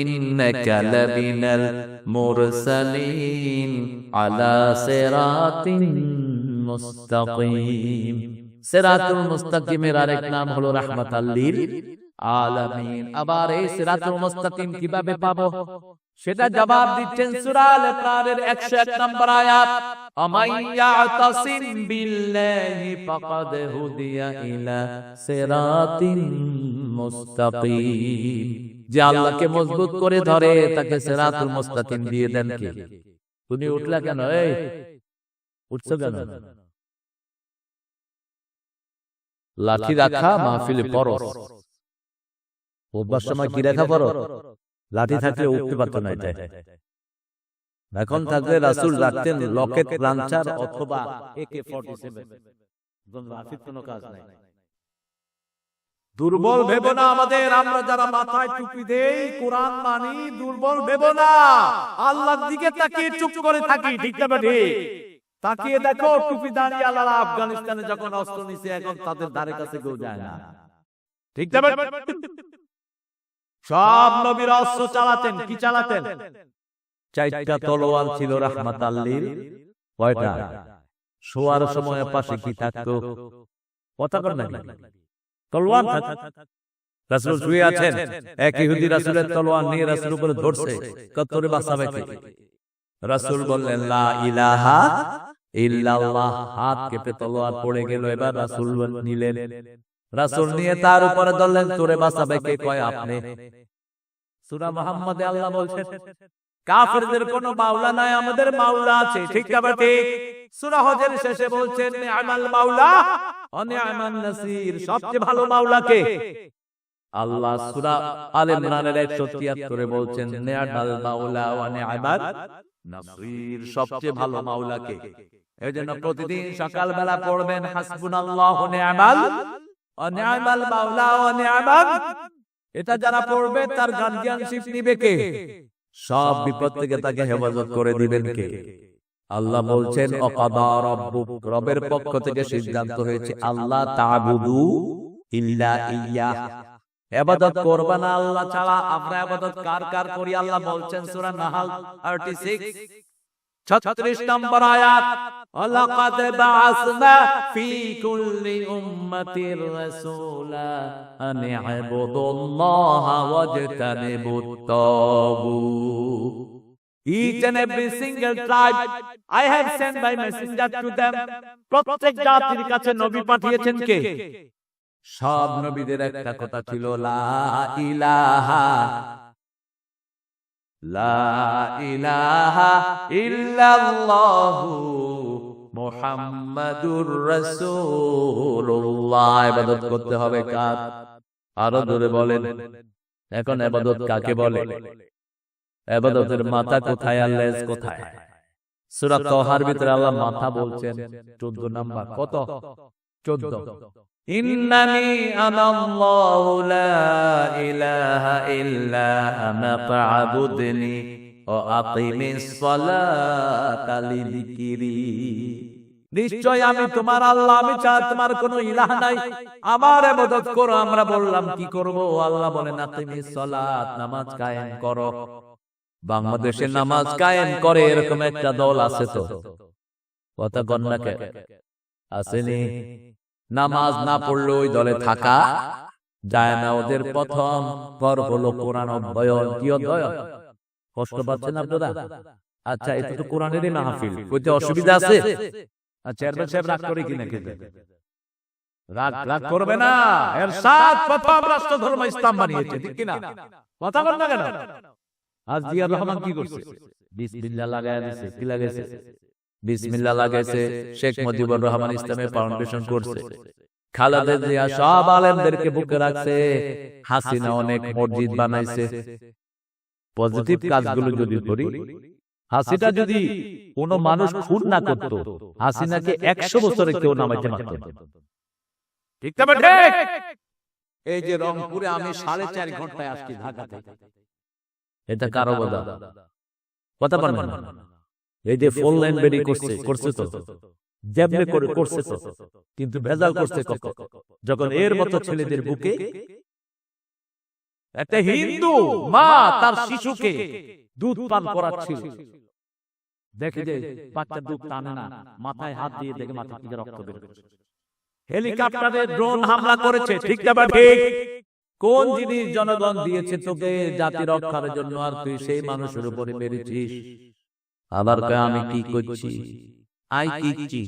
ইন্নাকা লামিনাল মুরসালিন আলা সিরাতিন মুস্তাকিম। সিরাতুল মুস্তাকিমের আরেক নাম হলো রাহমাতাল লিল আলামিন। আবার এই সিরাতুল মুস্তাকিম কিভাবে পাবো সেটা জবাব দিচ্ছেন সূরা আল ইমরানের 101 নম্বর আয়াত, আমাইয়াতাসিম বিল্লাহি ফাকাদ হুদিয়া ইলা সিরাতিন মুস্তাকিম। যে আল্লাহকে মজবুত করে ধরে তাকে সিরাতুল মুস্তাকিম দিয়ে দেন কে? তুমি উঠলা কেন? এই উঠছো কেন? লাঠি রাখা মাহফিলে পরশ, ওবার সময় কি রাখা পরশ? লাঠি থাকলে উঠতে পারতো না। এটা এখন থাকলে রাসূল রাখতেন লকেট লাঞ্চার অথবা AK-47। লাঠির কোনো কাজ নাই। দুর্বল ভেবো না আমাদের। আমরা যারা মাথায় টুপি দেই, কোরআন মানি, দুর্বল ভেবো না। আল্লাহর দিকে তাকিয়ে চুপ করে থাকি, ঠিক না ঠিক? তাকিয়ে দেখো টুপি দাঁড়িয়ে আল্লাহ আফগানিস্তানে যখন অস্ত্র নিছে, এখন তাদের ধারে কাছে কেউ যায় না, ঠিক না? সব নবীরা অস্ত্র চালাতেন। কি চালাতেন? 4টা তলোয়ার ছিল রাহমাতাল লিল। কয়টা? শোয়ার সময় পাশে কি থাকতো? কথা কর না, তলোয়ার থাকতো। রাসূল শুয়ে আছেন, এক ইহুদি রাসূলের তলোয়ার নিয়ে রাসূলের উপরে ধরছে, কতরে বাঁচাবে কে? রাসূল বললেন লা ইলাহা ইল্লাল্লাহ। হাত কেটে তলোয়ার পড়ে গেল। এবার রাসূল নিলেন, রাসূল নিয়ে তার উপরে ধরলেন, তোরে বাঁচাবে কে? কয় আপনি। সূরা মুহাম্মাদে আল্লাহ বলছেন কাফেরদের কোনো মাওলা নাই, আমাদের মাওলা আছে, ঠিক না ঠিক? সূরা হজের শেষে বলছেন নি'মাল মাওলা ওয়া নি'মান নাসির। সবচেয়ে ভালো মাওলা কে? আল্লাহ। সূরা আল ইমরানের 173 বলছেন নি'মাল মাওলা ওয়া নি'মান নাসির। সবচেয়ে ভালো মাওলা কে? এজন্য প্রতিদিন সকালবেলা পড়বেন হাসবুনাল্লাহু নি'মাল ওয়া নি'মাল মাওলা ওয়া নি'মান। এটা যারা পড়বে তার গার্ডিয়ানশিপ নিবে কে? সব বিপদ থেকে তাকে হেফাজত করে দিবেন কে? আল্লাহ বলছেন অকাদা রাব্বুক। রবের পক্ষ থেকে সিদ্ধান্ত হয়েছে আল্লাহ তা'বুদু ইল্লা ইয়্যাহ। ইবাদত করবে না আল্লাহ ছাড়া। আমরা ইবাদত কার কার করি আল্লাহ বলছেন সূরা নাহাল 36 36 নম্বর আয়াত, ওয়ালাকাদ বাআসনা ফি কুল্লি উম্মাতির রাসূলা আন ইবুদুল্লাহা ওয়াজতানিবুত তাগুত। Each and every single tribe I have sent my messenger to them. প্রত্যেক জাতির কাছে নবী পাঠিয়েছেন কে? সব নবীদের একটা কথা ছিল, লা ইলাহা ইল্লাল্লাহু মুহাম্মাদুর রাসূলুল্লাহ। ইবাদত করতে হবে কার? আরো জোরে বলেন। এখন ইবাদত কাকে বলে? ইবাদতের মাথা কোথায় আর লেজ কোথায়? সূরা তাহার ভিতরে আল্লাহ মাথা বলছেন 14 নাম্বার। কত? 14। ইন্নানি আনাল্লাহু লা ইলাহা ইল্লা আনা ফা'বুদনি ওয়া আকিমিস সালাতা লিযিকরি। নিশ্চয় আমি তোমার আল্লাহ, আমি ছাড়া তোমার কোনো ইলাহ নাই, আমার ইবাদত করো। আমরা বললাম কি করব? আল্লাহ বলেন আকিমিস সালাত, নামাজ কায়েম করো। বাংলাদেশে নামাজ কায়েম করে এরকম একটা দল আছে তো? কথা কন না কে? আসেনি? নামাজ না পড়লে ওই দলে থাকা যায় না। ওদের প্রথম পর হলো কোরআন অধ্যয়ন। কি অধ্যয়ন? কষ্ট পাচ্ছেন আপনারা? আচ্ছা, এটা তো কোরআনেরই মাহফিল, কইতে অসুবিধা আছে? আচ্ছা, চেয়ারম্যান সাহেব রাগ করে কিনা? রাগ করবে না। এর সাত প্রথম রাষ্ট্র ধর্ম ইসলাম বানিয়েছে, ঠিক কিনা? কথা বল না কেন? আজ জিয়াউর রহমান কি করছে? বিসমিল্লাহ লাগায় দিয়েছে। কি লাগাইছে? বিসমিল্লাহ লাগাইছে। শেখ মুজিবুর রহমান ইসলামের ফাউন্ডেশন করছে। খালেদা জিয়া সব আলেমদেরকে বুকে রাখছে। হাসিনা অনেক মসজিদ বানাইছে। পজিটিভ কাজগুলো যদি করি, হাসিনা যদি কোন মানুষ খুন না করত, হাসিনাকে 100 বছরে কেউ নামাইতে পারত না। ঠিক না? ঠিক। এই যে রংপুরে আমি 4.5 ঘন্টায় আসছি ঢাকাতে, এটা কারো বদা? কথা বলেন না। এই যে 4 লাইন বেরি করছে তো, যেমনে করে করছে তো, কিন্তু ভেজাল করছে কত? যখন এর মতো ছেলেদের বুকে একটা হিন্দু মা তার শিশুকে দুধ পান করাচ্ছিল, দেখে যে বাচ্চা দুধ টানে না, মাথায় হাত দিয়ে দেখে মাথা থেকে রক্ত বের হচ্ছে। হেলিকপ্টারে ড্রোন হামলা করেছে, ঠিক না? ঠিক। কোন জিনিস জনগণ দিয়েছে তোকে জাতি রক্ষার জন্য, আর তুই সেই মানুষের উপরে মেরেছিস। আবার আমি কি করছি? আই কিচ্ছি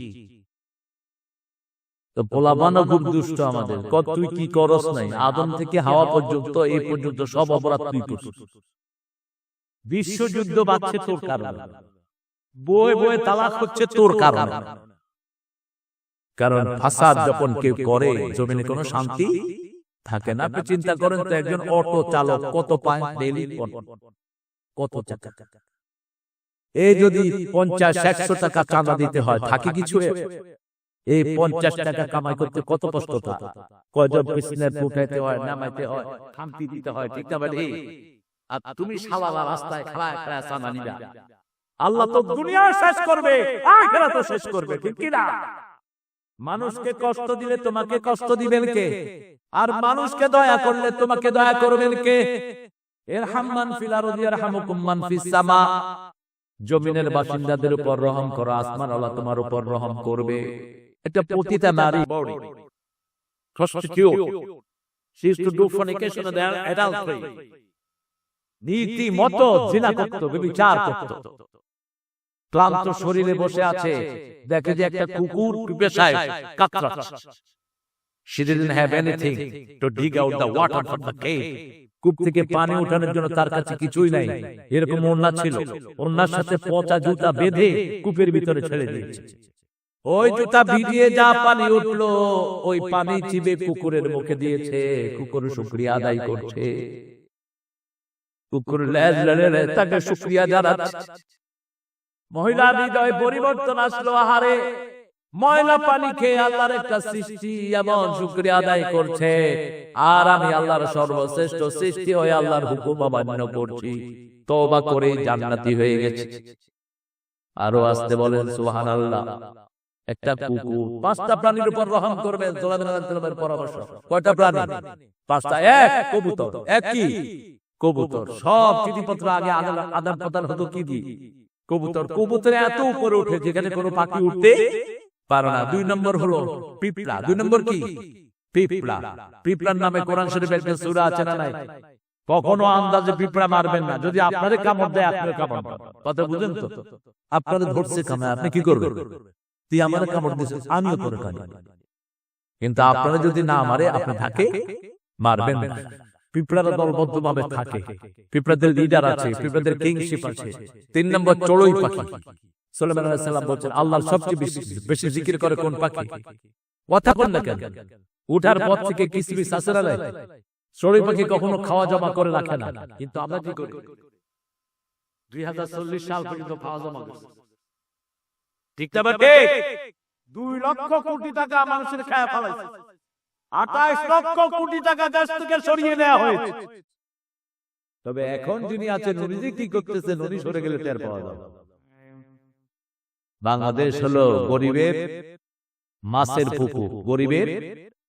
তো পোলাপানও খুব দুষ্ট আমাদের। তুই কি করস নাই? আদম থেকে হাওয়া পর্যন্ত, এই পর্যন্ত সব অপরাধ তুই করছিস। বিশ্বযুদ্ধ বাড়ছে তোর কারণে, বয়ে বয়ে তালাক হচ্ছে তোর কারণে। কারণ ফাসাদ যখন কেউ করে, জমিনে কোনো শান্তি থাকে না। আপনি চিন্তা করেন তো, একজন অটো চালক কত পায় ডেইলি? কত টাকা? এই যদি 50-100 টাকা চাঁদা দিতে হয়, থাকে কিছু? এই 50 টাকা কামাই করতে কত কষ্ট থাকে। কয়জন পিছনে উঠাইতে হয়, নামাইতে হয়, শান্তি দিতে হয়, ঠিক না? আর তুমি শালালা রাস্তায় খাড়ায় খাড়ায় চাঁদা নিবা। আল্লাহ তো দুনিয়া শেষ করবে, আখিরাতও শেষ করবে, ঠিক কি না? মানুষকে কষ্ট দিলে তোমাকে কষ্ট দিবেন কে? আর মানুষকে দয়া করলে তোমাকে দয়া করবেন কে? ইরহাম মান ফিল আরদি ইয়ারহামুকুম মান ফিস সামা। জমিনের বাসিন্দাদের উপর রহম করো, আসমান আল্লাহ তোমার উপর রহম করবে। একটা পতিতা নারী prostitute, she used to do fornication and adultery, নীতি মতো জিনা করত, ব্যভিচার করত। ক্লান্ত শরীরে বসে আছে, দেখে যে একটা কুকুর পিপাসায় কাতরাচ্ছে। She didn't have anything to dig out the water from the cave. কূপ থেকে পানি উঠানোর জন্য তার কাছে কিছুই নাই। এরকম ওড়না ছিল, ওড়নার সাথে পচা জুতা বেঁধে কূপের ভিতরে ছেড়ে দিয়েছে। ওই জুতা ভিজিয়ে যা পানি উঠলো, ওই পানি চিবে কুকুরের মুখে দিয়েছে। কুকুর শুকরিয়া আদায় করছে, কুকুর লেজ লেড়ে তাকে শুকরিয়া জানাচ্ছে। মহিলার হৃদয়ে পরিবর্তন আসলো। আহারে, ময়লা পানি খেয়ে আল্লাহর একটা সৃষ্টি এমন শুকরিয়া আদায় করছে, আর আমি আল্লাহর সর্বশ্রেষ্ঠ সৃষ্টি হয়ে আল্লাহর হুকুম অমান্য করছি, তওবা করে জান্নাতি হয়ে গেছে। আরো আসতে বলেন সুবহানাল্লাহ। একটা কুকুর। পাঁচটা প্রাণীর উপর রহম করবেন সুলাইমান আলাইহিস সালামের পরামর্শ। কয়টা প্রাণী? পাঁচটা। এক কবুতর। এক কি? কবুতর। সব চিঠিপত্র আগে আদান প্রদান হতো কি দিয়ে? কবুতর। কবুতরে এত উপরে উঠে যেখানে কোনো পাখি উঠতে পারে না। 2 নম্বর হলো পিঁপড়া। 2 নম্বর কি? পিঁপড়া। পিঁপড়ার নামে কোরআন শরীফে একটা সূরা আছে না নাই? কখনো আন্দাজে পিঁপড়া মারবেন না, যদি আপনারে কামড় দেয় আপনি কামড় দেন। কথা বুঝেন তো? আপনারে ধরছে কামড়, আপনি কি করবেন? তুই আমারে কামড় দিছিস, আমিও তোরে কামড়। কিন্তু আপনারা যদি না মারে আপনি তাকে মারবেন না। পিঁপড়ারা দলবদ্ধভাবে থাকে, পিঁপড়াদের লিডার আছে, পিঁপড়াদের কিংশিপ আছে। 3 নম্বর চড়ুই পাখি। সুলাইমান আলাইহিস সালাম বলেন আল্লাহর সবচেয়ে বেশি জিকির করে কোন পাখি? কথা বল না কেন? উঠার পর থেকে কিসমিস আসরা লাই। চড়ুই পাখি কখনো খাওয়া জমা করে রাখে না, কিন্তু আমরা কি করি? 2040 সাল পর্যন্ত খাওয়া জমা করছি। ঠিক না বেটে? 2 লক্ষ কোটি টাকা মানুষের খায়া ফেলাইছে। 28 লক্ষ কোটি টাকা দেশ থেকে সরিয়ে নেওয়া হয়েছে। তবে এখন যিনি আছেন উনি যে কি করতেছেন উনি সরে গেলে টের পাওয়া যাবে। বাংলাদেশ হলো গরিবের মাছের পুকুর। গরিবের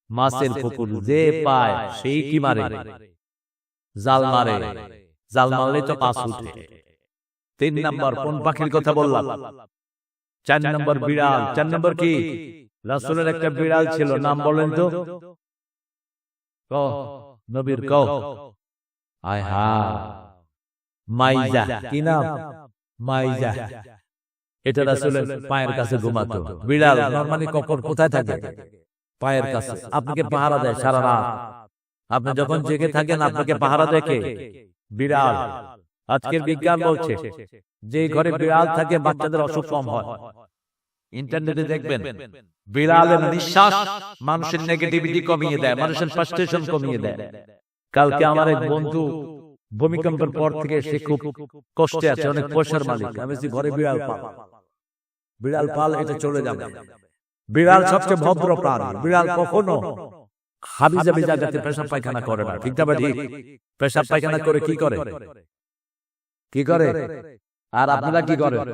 মাছের পুকুর। যে পায় সেই কি মারে? জাল মারে। জাল মারলে তো মাছ উঠে। 3 নম্বর কোন পাখির কথা বললাম? 4 নম্বর বিড়াল। 4 নম্বর কি? রাসূলের একটা বিড়াল ছিল, নাম বলেন তো? নবীর কও। আয় হা, মাইজা। কি নাম? মাইজা। এটা রাসূলের পায়ের কাছে ঘুমাতো। বিড়াল নরমালি কখন কোথায় থাকে? পায়ের কাছে। আপনাকে পাহারা দেয় সারা রাত। আপনি যখন জেগে থাকেন আপনাকে পাহারা দেখে বিড়াল। আজকের বিজ্ঞান বলছে যে ঘরে বিড়াল থাকে বাচ্চাদের অসুখ কম হয়। ইন্টারনেটে দেখবেন বিড়ালের নিঃশ্বাস মানুষের নেগেটিভিটি কমিয়ে দেয়, মানুষের ফ্রাস্ট্রেশন কমিয়ে দেয়। কালকে আমার এক বন্ধু ভূমিকম্পের পর থেকে সে খুব কষ্টে আছে, অনেক পয়সার মালিক। আমি বলছি ঘরে বিড়াল পাল। বিড়াল পাল, এটা চলে যাবে। বিড়াল সবচেয়ে ভদ্র প্রাণী। বিড়াল কখনো হাবিজাবি জায়গাতে পেশাব পায়খানা করে না। ঠিক না ঠিক? পেশাব পায়খানা করে কি করে? কি করে? আর আপনারা কি করেন?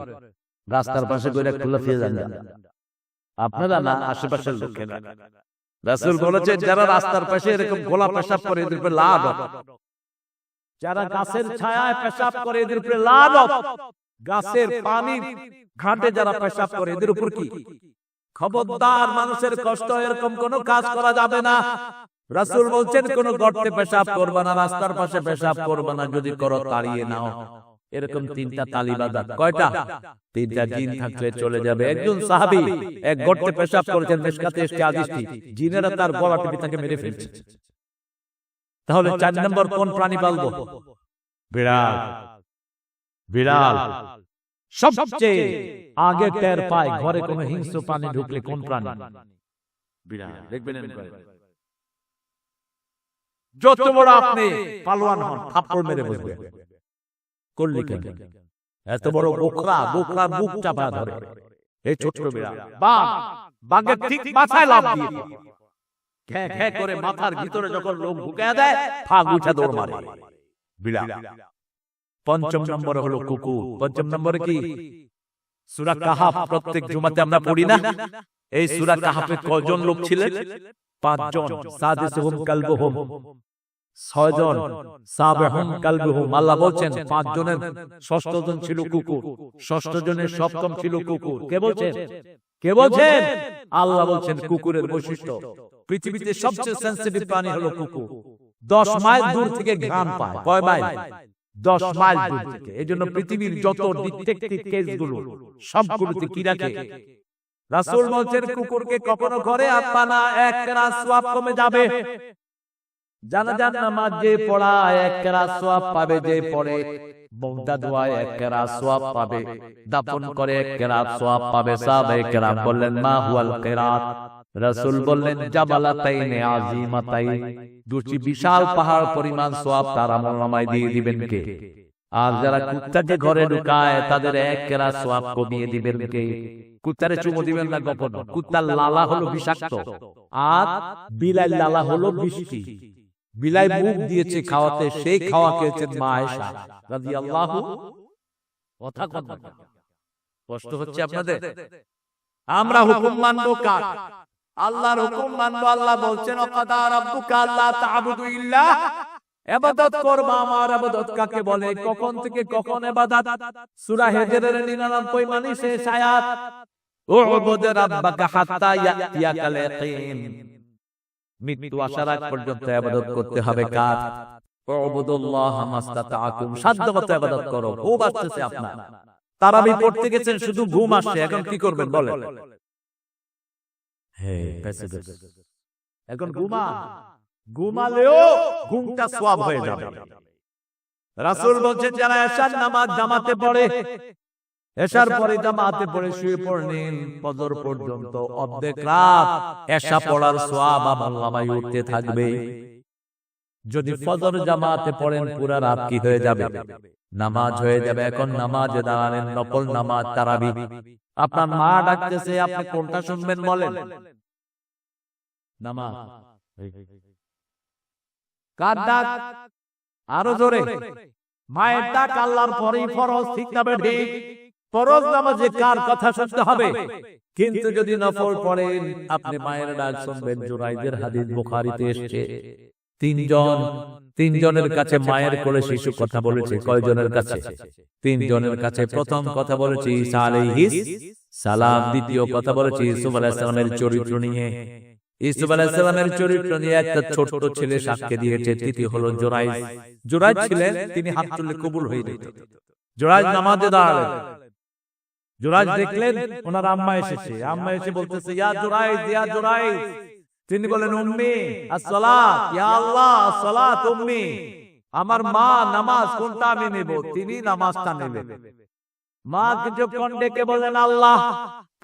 রাস্তার পাশে করে খুলে ফিরে যান। আপনারা না, আশেপাশের লোকেরা। রাসূল বলেছেন যারা রাস্তার পাশে এরকম গোলা পেশাব করে এদের উপরে লানত। যারা গাছের ছায়ায় পেশাব করে এদের উপরে লানত। গাছের পানির ঘাটে যারা পেশাব করে এদের উপর কি? খবরদার, মানুষের কষ্ট এরকম কোন কাজ করা যাবে না। রাসূল বলছেন কোন গর্তে পেশাব করবে না, রাস্তার পাশে পেশাব করবে না, যদি করো তাড়িয়ে নাও। এরকম 3টা তালিবাদা। কয়টা? 3টা জিন থাকলে চলে যাবে। একজন সাহাবী এক গর্তে পেশাব করেছেন, মিশকাতে এসেছে হাদিসটি, জিনেরা তার গলা টিপে তাকে মেরে ফেলছে। তাহলে 4 নম্বর কোন প্রাণী পালবো? বিড়াল। বিড়াল সবচেয়ে আগে টের পায় ঘরে কোন হিংস্র প্রাণী ঢুকলে। কোন প্রাণী? বিড়াল। দেখবেন যত বড় আপনি পালোয়ান হন থাপ্পড় মেরে বসবে। করলি কেন? এত বড় বোকরা, বোকরার বুক চাপা ধরে। এই ছোট বিড়াল বাঘ, বাঘের ঠিক মাথায় লাফ দিয়ে ঘ্যাঁ ঘ্যাঁ করে মাথার ভিতরে যখন লোক ঢুকিয়ে দেয় ফাগ উঠে দৌড় মারে। বিড়াল। 5 নম্বরে হলো কুকুর। 5 নম্বরে কি? সূরা কাহাফ প্রত্যেক জুমাতে আমরা পড়ি না? এই সূরা কাহাফে কয়জন লোক ছিলেন? 5 জন। সাদিসুহুম কালবুহুম। 6 জন। সাবিহুম কালবুহুম। আল্লাহ বলছেন 5 জনের 6ষ্ঠ জন ছিল কুকুর, 6ষ্ঠ জনের 7ম ছিল কুকুর। কে বলছেন? কে বলছেন? আল্লাহ বলছেন কুকুরের বৈশিষ্ট্য। পৃথিবীতে সবচেয়ে সেনসিটিভ প্রাণী হলো কুকুর। 10 মাইল দূর থেকে ঘ্রাণ পায়। কয় মাইল? 10 মাইল দূর থেকে। এজন্য পৃথিবীর যত ডিটেকটিভ কেসগুলো সবগুলোতে কি রাখে? রাসূল বলছেন কুকুরকে কখনো ঘরে আনবা না, 1 কেরাত সওয়াব কমে যাবে। জানাজার নামাজ যে পড়ায় 1 কেরাত সওয়াব পাবে, যে পড়ে মুগদা দোয়ায় 1 কেরাত সওয়াব পাবে, দাফন করে 1 কেরাত সওয়াব পাবে। সাহাবায়ে কেরাম বললেন মা হুয়াল কেরাত? রাসূল বললেন জাবালাতাইনে আযীমাতাইন। 2টি বিশাল পাহাড় পরিমাণ সওয়াব তার আমলনামায় দিয়ে দিবেন কে? আর যারা কুত্তাকে ঘরে ঢুকায় তাদের 1 কেরাত সওয়াব কমিয়ে দিবেন কে? কুত্তারে চুমু দিবেন না কখনো। কুত্তার লালা হলো বিষাক্ত, আর বিলাই লালা হলো বিষটি। বিলাই মুখ দিয়েছে খাওয়াতে, সেই খাওয়া খেয়েছেন মা আয়েশা রাদিয়াল্লাহু। কথা কষ্ট হচ্ছে আপনাদের? আমরা হুকুম মানবো কার? আল্লাহর হুকুম মানবো। আল্লাহ বলছেন ওয়াকাদা রাব্বুকা আল্লা তা'বুদু ইল্লা, ইবাদত করবা। আমার ইবাদত কাকে বলে, কখন থেকে কখন ইবাদত? সূরা হিজরের 99 মানে শেষ আয়াত, উ'বুদ রাব্বাকা হাত্তা ইয়াতিয়াকাল ইয়াকিন। মৃত্যু আসার আগ পর্যন্ত ইবাদত করতে হবে কার? উ'বুদুল্লাহ মাস্তাতা'তুম, সাধ্যমতো ইবাদত করো। ঘুম আসতেছে আপনার, তারাবি পড়তে গেছেন, শুধু ঘুম আসছে, এখন কি করবেন বলেন? এখন ঘুমালেও ঘুমটা সওয়াব হয়ে যাবে। রাসূল বলছেন যারা এশার নামাজ জামাতে পড়ে, এশার পরে জামাতে পড়ে শুয়ে পড়লেন ফজর পর্যন্ত, অর্ধেক রাত এশা পড়ার সওয়াব আমলনামায় উঠতে থাকবে। যদি ফজর জামাতে পড়েন পুরা রাত কি হয়ে যাবে? নামাজ হয়ে যাবে। এখন নামাজে দাঁড়ালেন, নফল নামাজ তারাবি। আপনার মা ডাকতেছে, আপনি কোনটা শুনবেন বলেন? নামাজ। কার ডাক? আরো জোরে। মায়ের ডাক আল্লাহর পরেই ফরজ, ঠিক না ঠিক? ফরজ নামাজে কার কথা শুনতে হবে? কিন্তু যদি নফল পড়েন আপনি মায়ের ডাক শুনবেন। জুরাইদের হাদিস বুখারীতে এসেছে, তিনজনের কাছে মায়ের কোলে শিশু কথা বলেছে। কয়জনের কাছে? তিনজনের কাছে। প্রথম কথা বলেছে ঈসা আলাইহিস সালাম, দ্বিতীয় কথা বলেছে ইউসুফ আলাইহিস সালামের চরিত্র নিয়ে। ইউসুফ আলাইহিস সালামের চরিত্র নিয়ে একটা ছোট্ট ছেলে সাক্ষ্য দিয়েছে। তৃতীয় হলো জুরাইজ। জুরাইজ ছিলেন, তিনি হাত তুললে কবুল হয়ে যেত। জুরাইজ নামাজে দাঁড়ালেন, জুরাইজ দেখলেন ওনার আম্মা এসেছে। আম্মা এসে বলতেছে ইয়া জুরাইজ, ইয়া জুরাইজ। তিনি বলেন উম্মি আসসালাত, ইয়া আল্লাহ আসসালাত উম্মি। আমার মা নামাজ, কোনটা আমি নেব? তিনি নামাজটা নেবেন। মা কিছুক্ষণ ডেকে বলেন আল্লাহ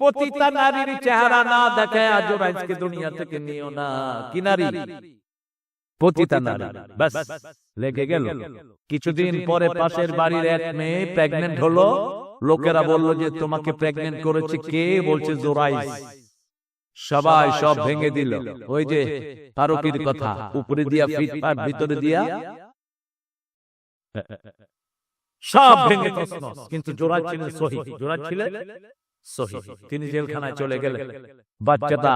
প্রতিটা নারীর চেহারা না দেখায় জুরাইজকে দুনিয়া থেকে নিও না। কি নারী? প্রতিটা নারী। বাস লেগে গেল। কিছুদিন পরে পাশের বাড়ির এক মেয়ে প্রেগন্যান্ট হলো। লোকেরা বলল যে তোমাকে প্রেগন্যান্ট করেছে কে? বলছে জুরাইজ। সবাই সব ভেঙে দিল। ওই যে ফারুকির কথা, উপরে দিয়া ফিটপাট, ভিতরে দিয়া সব ভেঙে তছনছ। কিন্তু জুরাইজ ছিলেন সহিহ, জুরাইজ ছিলেন সহিহ। তিনি জেলখানায় চলে গেলেন। বাচ্চাটা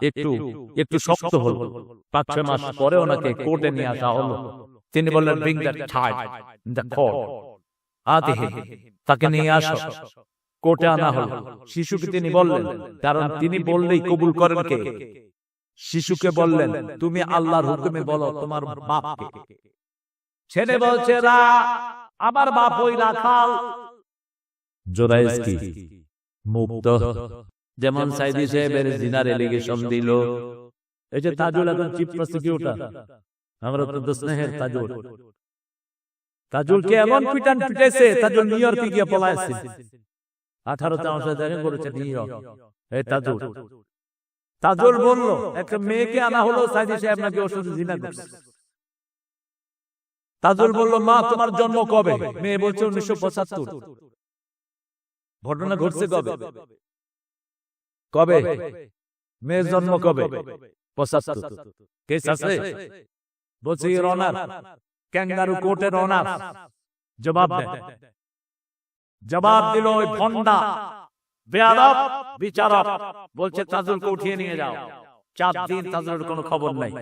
একটু শক্ত হলো। 5-6 মাস পরে ওনাকে কোর্টে নিয়ে আসা হলো। তিনি বললেন bring that child in the court, আতিহি, তাকে নিয়ে আসো। কোর্টে আনা হলো। শিশুকে তিনি বললেন, কারণ তিনি বললেই কবুল করেন কে? শিশুকে বললেন তুমি আল্লাহর হুকুমে বলো তোমার বাপকে। ছেলে বলছে না, আমার বাপ ওই রাখাল। জুরাইজ কি মুক্ত? যেমন সাইদি সাহেবের জিনার এলিগেশন দিল। এই যে তাজুল এখন চিফ প্রসিকিউটর, আমরা তো স্নেহের তাজুল। তাজুলকে এমন পিটান পিটাইছে, তাজুল নিউ ইয়র্কে গিয়ে পলাইছে। 18টা মাসে দেখা করেছে নিউ ইয়র্ক। এই তাজুল বলল একটা মেয়েকে আনা হলো, সাইদি সাহেব নাকি ওর সাথে জিনা করছে। তাজুল বলল মা তোমার জন্ম কবে? মেয়ে বলছে 1975। ঘটনা ঘটছে কবে? কবে মেয়ের জন্ম কবে? 75। কেস আছে? বলছে অনার, ক্যাঙ্গারু কোর্টের অনার। জবাব দিল ওই ভন্ডা বেয়াদব বিচারক। বলছে তাজুলকে উঠিয়ে নিয়ে যাও। 4 দিন তাজুলের কোনো খবর নাই।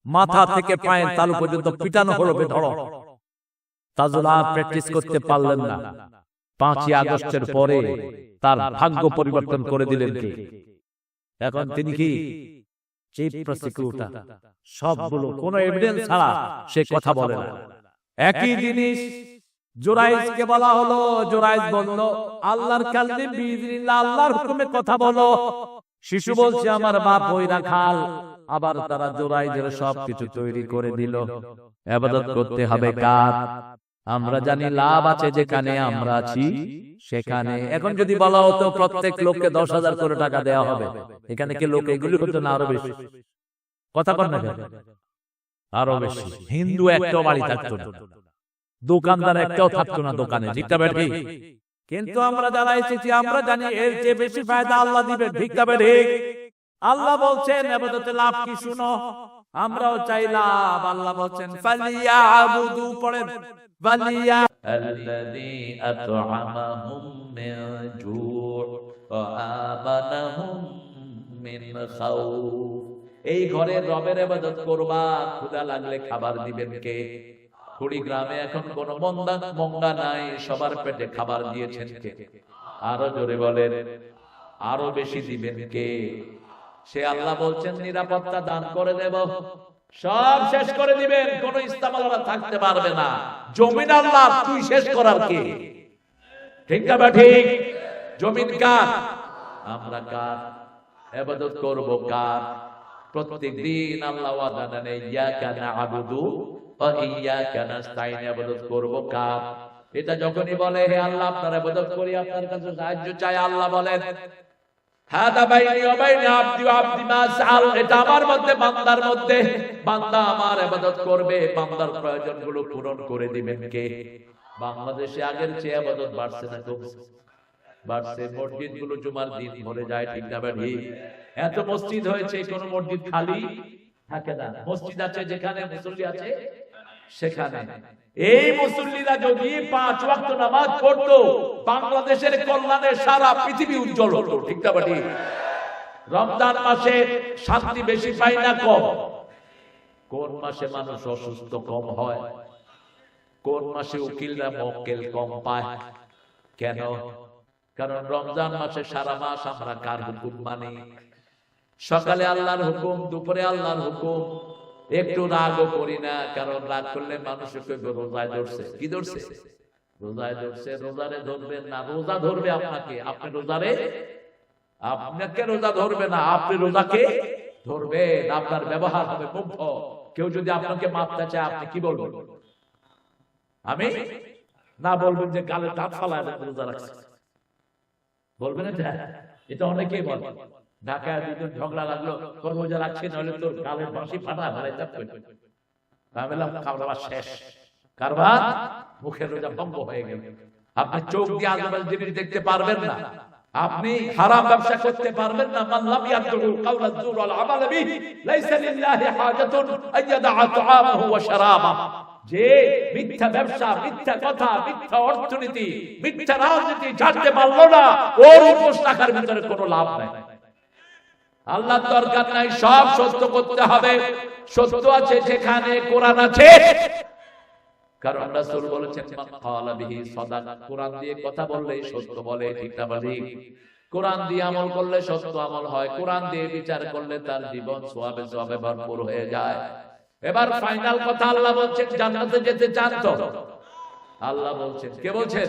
মাথা থেকে পায়ের তালু পর্যন্ত পিটানো হলো বেধড়ক। তাজুল আর প্র্যাকটিস করতে পারলেন না। 5ই আগস্টের পরে তার ভাগ্য পরিবর্তন করে দিলেন কে? এখন তিনি কি চিফ প্রসিকিউটর। সবগুলো কোনো এভিডেন্স ছাড়া সে কথা বলে না। একই জিনিস জুরাইজকে বলা হলো। জুরাইজ বলল আল্লাহর কালমে বিইজনিল্লাহ, আল্লাহর হুকুমে কথা বলো। শিশু বলছে আমার বাপ ওই রাখাল। আবার তারা জুরাইজের সবকিছু তৈরি করে দিল। ইবাদত করতে হবে কার? আমরা জানি লাভ আছে যেখানে আমরা আছি সেখানে। এখন যদি বলা হতো প্রত্যেক লোককে 10,000 করে টাকা দেওয়া হবে, এখানে কি লোক এগুলি হতো না আরো বেশি? কথা বল না, আরো বেশি। হিন্দু একটাও বাড়ি থাকতো না, দোকানদার একটাও থাকতো না দোকানে, ঠিক না বেঠি? কিন্তু আমরা যারা এসেছি আমরা জানি এর চেয়ে বেশি ফায়দা আল্লাহ দিবেন, ঠিক না বেঠি? আল্লাহ বলছেন ইবাদতে লাভ কি শুনো, আমরাও চাই লাভ। আল্লাহ বলছেন ফালিয়াবুদু, পড়েন ফালিয়া আল্লাযী আত'আমাহুম মিন জু' ওয়া আমানাহুম মিন খাউফ। এই ঘরের রবের ইবাদত করবা, ক্ষুধা লাগলে খাবার দিবেন কে? কুড়িগ্রামে এখন কোন মন্দা নাই, সবার পেটে খাবার দিয়েছেন কে? আরো জোরে বলেন, আরো বেশি দিবেন কে? সে আল্লাহ বলছেন নিরাপত্তা দান করে দেব, সব শেষ করে দিবেন, কোন ইস্তেমালরা থাকতে পারবে না। জমিন আল্লাহ, তুই শেষ করার কে? ঠিক না ঠিক? জমিন কার? আমরা কার? ইবাদত করব কার? প্রত্যেক দিন আল্লাহ ওয়াদা দেন, ইয়াকা না'বুদু ওয়া ইয়াকা নাস্তাইন, ইবাদত করব কার? এটা যখনই বলে হে আল্লাহ আপনার ইবাদত করি, আপনার কাছে সাহায্য চাই, আল্লাহ বলেন হাদা বাইনি ওয়া বাইনা আবদি ওয়া আবদি মা সাআল, এটা আমার মধ্যে বান্দার মধ্যে, বান্দা আমার ইবাদত করবে, বান্দার প্রয়োজনগুলো পূরণ করে দিবেন কে? বাংলাদেশে আগের চেয়ে ইবাদত বাড়ছে না কমছে? বাড়ছে। মসজিদগুলো জুমার দিন ভরে যায়, ঠিক না ভাই? এত মসজিদ হয়েছে, কোন মসজিদ খালি থাকে না। মসজিদ আছে যেখানে মুসল্লি আছে সেখানে। এই মুসল্লিরা যদি 5 ওয়াক্ত নামাজ পড়তো, বাংলাদেশের কল্যাণে সারা পৃথিবী উজ্জ্বল হতো, ঠিক না ভাই? রমজান মাসে শান্তি বেশি পাই না কম? কোন মাসে মানুষ অসুস্থ কম হয়? কোন মাসে উকিলরা মক্কেল কম পায়? কেন? কারণ রমজান মাসে সারা মাস আমরা কার হুকুম মানি? সকালে আল্লাহর হুকুম, দুপুরে আল্লাহর হুকুম। একটু রাগও করি না, কারণ রাগ করলে মানুষ রোজায় ধরছে। কি ধরছে? রোজায় ধরছে। রোজারে ধরবেন না, রোজা ধরবে আপনাকে। আপনি রোজারে, আপনাকে রোজা ধরবে না, আপনি রোজাকে ধরবেন। আপনার ব্যবহার হবে মুগ্ধ। কেউ যদি আপনাকে মাপতে চায়, আপনি কি বলবেন? আমি না বলবেন যে গালে দাঁত ফালায় রোজা রাখছে, বলবেন এটা? এটা অনেকেই বলে। ঢাকায় দুজন ঝগড়া লাগলো, তোর রোজা রাখছে, নইলে তোর গালের বাঁশি ফাটা ফেলাই যাবে। আমি বললাম কারবার শেষ, কারবার মুখের রোজা ভঙ্গ হয়ে গেল। আপনি চোখ দিয়ে আজেবাজে জিনিস দেখতে পারবেন না, আপনি হারাম ব্যবসা করতে পারবেন না। মান লাম ইয়াদউ কাওলা যুর ওয়াল আমাল বিহি লাইসা লিল্লাহি হাজাতুন আইয়াদা তাআমাহু ওয়া শারাবাহু। যে মিথ্যা ব্যবসা, মিথ্যা কথা, মিথ্যা অর্থনীতি, মিথ্যা রাজনীতি ছাড়তে পারলো না, ওর উপোস রাখার ভিতরে কোনো লাভ নাই। আল্লাহর দরকার নাই, সব সত্য করতে হবে। সত্য আছে যেখানে কোরআন আছে, কারণ রাসূল বলেছেন মান ক্বালা বিহি সাদাকা, কোরআন দিয়ে কথা বললেই সত্য বলে, ঠিক না ঠিক? কোরআন দিয়ে আমল করলে সত্য আমল হয়, কোরআন দিয়ে বিচার করলে তার জীবন সওয়াবে সওয়াবে ভরপুর হয়ে যায়। এবার ফাইনাল কথা, আল্লাহ বলছেন জান্নাতে যেতে চান তো? আল্লাহ বলছেন, কে বলছেন?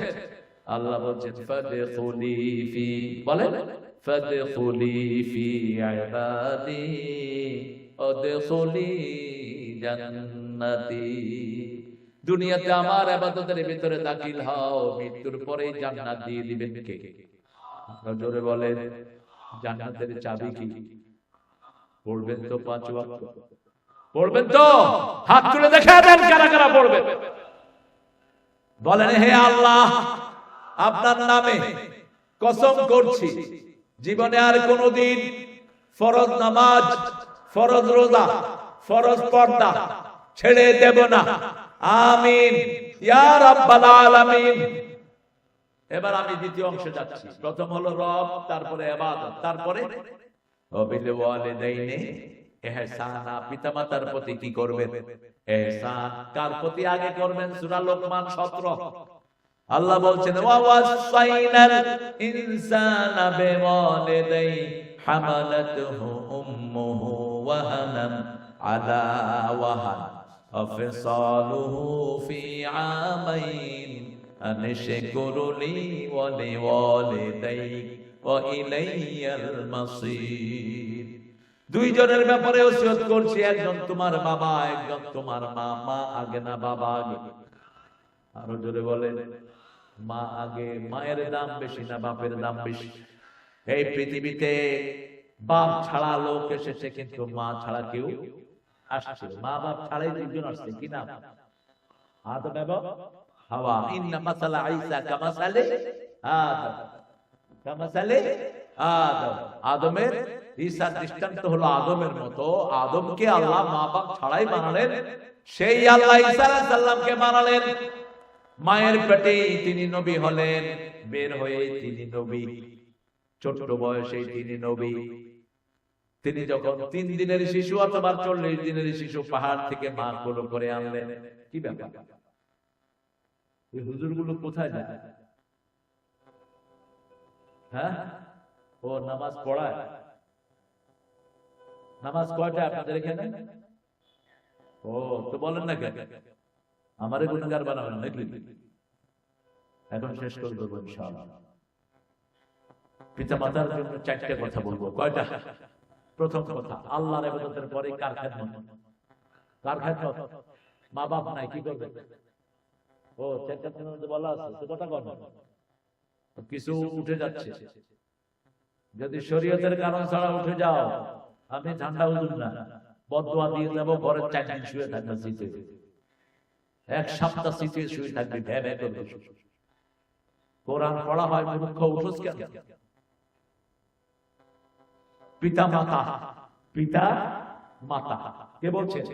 আল্লাহ বলছেন ফাদখুলি ফি, বলেন ফাদখুলি ফি ইবাদি ওয়াদখুলি জান্নাতি। দুনিয়াতে আমার ইবাদতের ভিতরে দাখিল হও, মৃত্যুর পরে জান্নাত দিয়ে দিবেন কে? জোরে বলেন, জান্নাতের চাবি কি? পড়বেন তো 5 ওয়াক্ত? পড়বেন তো? হাত তুলে দেখা দেন কারা কারা পড়বেন। বলেন হে আল্লাহ, আপনার নামে কসম করছি, জীবনে আর কোনদিন ফরজ নামাজ, ফরজ রোজা, ফরজ পর্দা ছেড়ে দেব না। আমিন ইয়া রাব্বাল আলামিন। এবার আমি দ্বিতীয় অংশে যাচ্ছি। প্রথম হলো রব, তারপরে ইবাদত, তারপরে ওয়াবিল ওয়ালিদাইনি ইহসানা, পিতামাতার প্রতি কি করবেন? ইহসান। কার প্রতি আগে করবেন? সূরা লোকমান 17। আল্লাহ বলছেন ওয়া ওয়াসাইনাল ইনসানা বিওয়ালিদাই হামালাতুহু উম্মুহু ওয়াহানান আলা ওয়াহান আফসালুহু ফি আমাইন আনশকুরুলি ওয়া লিওয়ালিদাইক ওয়া ইলাইয়াল মাসির। দুইজনের ব্যাপারে ওসিয়ত করছি, একজন তোমার বাবা, একজন তোমার মা। মা আগে না বাবা আগে? আরো জোরে বলেন, মা আগে। মায়ের দাম বেশি না বাপের দাম বেশি? এই পৃথিবীতে বাপ ছাড়া লোক এসেছে, কিন্তু মা ছাড়া কেউ আসছে? মা বাপ ছাড়াই দুইজন আসছে। কি নাম? আদম এবং হাওয়া। ইন্না মাসালা ঈসা কামাসালে আদম, কামাসালে আদম। আদমের, ঈসার দৃষ্টান্ত হলো আদমের মতো। আদমকে আল্লাহ মা বাপ ছাড়াই বানালেন, সেই আল্লাহ ঈসা আলাইহিস সালামকে বানালেন। মায়ের পেটে তিনি নবী হলেন, বের হয়ে তিনি নবী। ছোট্ট বয়সে তিনি নবী। তিনি যখন 3 দিনের শিশু অথবা 40 দিনের শিশু পাহাড় থেকে মা কোলে করে আনলেন। কি ব্যাপার, এই হুজুরগুলো কোথায় যায়? হ্যাঁ, ও নামাজ পড়ায়। নামাজ কয়টা আপনাদের এখানে? ও তো বলেন না কেন? আমারে গুনাহগার বানাবেন নাকি? এখন শেষ করে দেবো ইনশাআল্লাহ। পিতা মাতার জন্য 4টা কথা বলবো। কয়টা? প্রথম কথা, আল্লাহর ইবাদতের পরে কার খেদমত? কার খেদমত? মা বাপ নাই, কি করবে? ও 4টার মধ্যে বলা আছে, তো কথা কর না। কিছু উঠে যাচ্ছে, যদি শরীয়তের কারণ ছাড়া উঠে যাও, আমি ঠান্ডা হুজুর না, বদদোয়া দিয়ে যাবো, ঘরের 4 দিন শুয়ে থাকবে শীতে, 1 সপ্তাহ শীতে শুয়ে থাকবে, ভ্যা ভ্যা করবে। কোরআন পড়া হয়, মূর্খ উঠোস কেন? পিতা মাতা, পিতা মাতা কে বলছেন?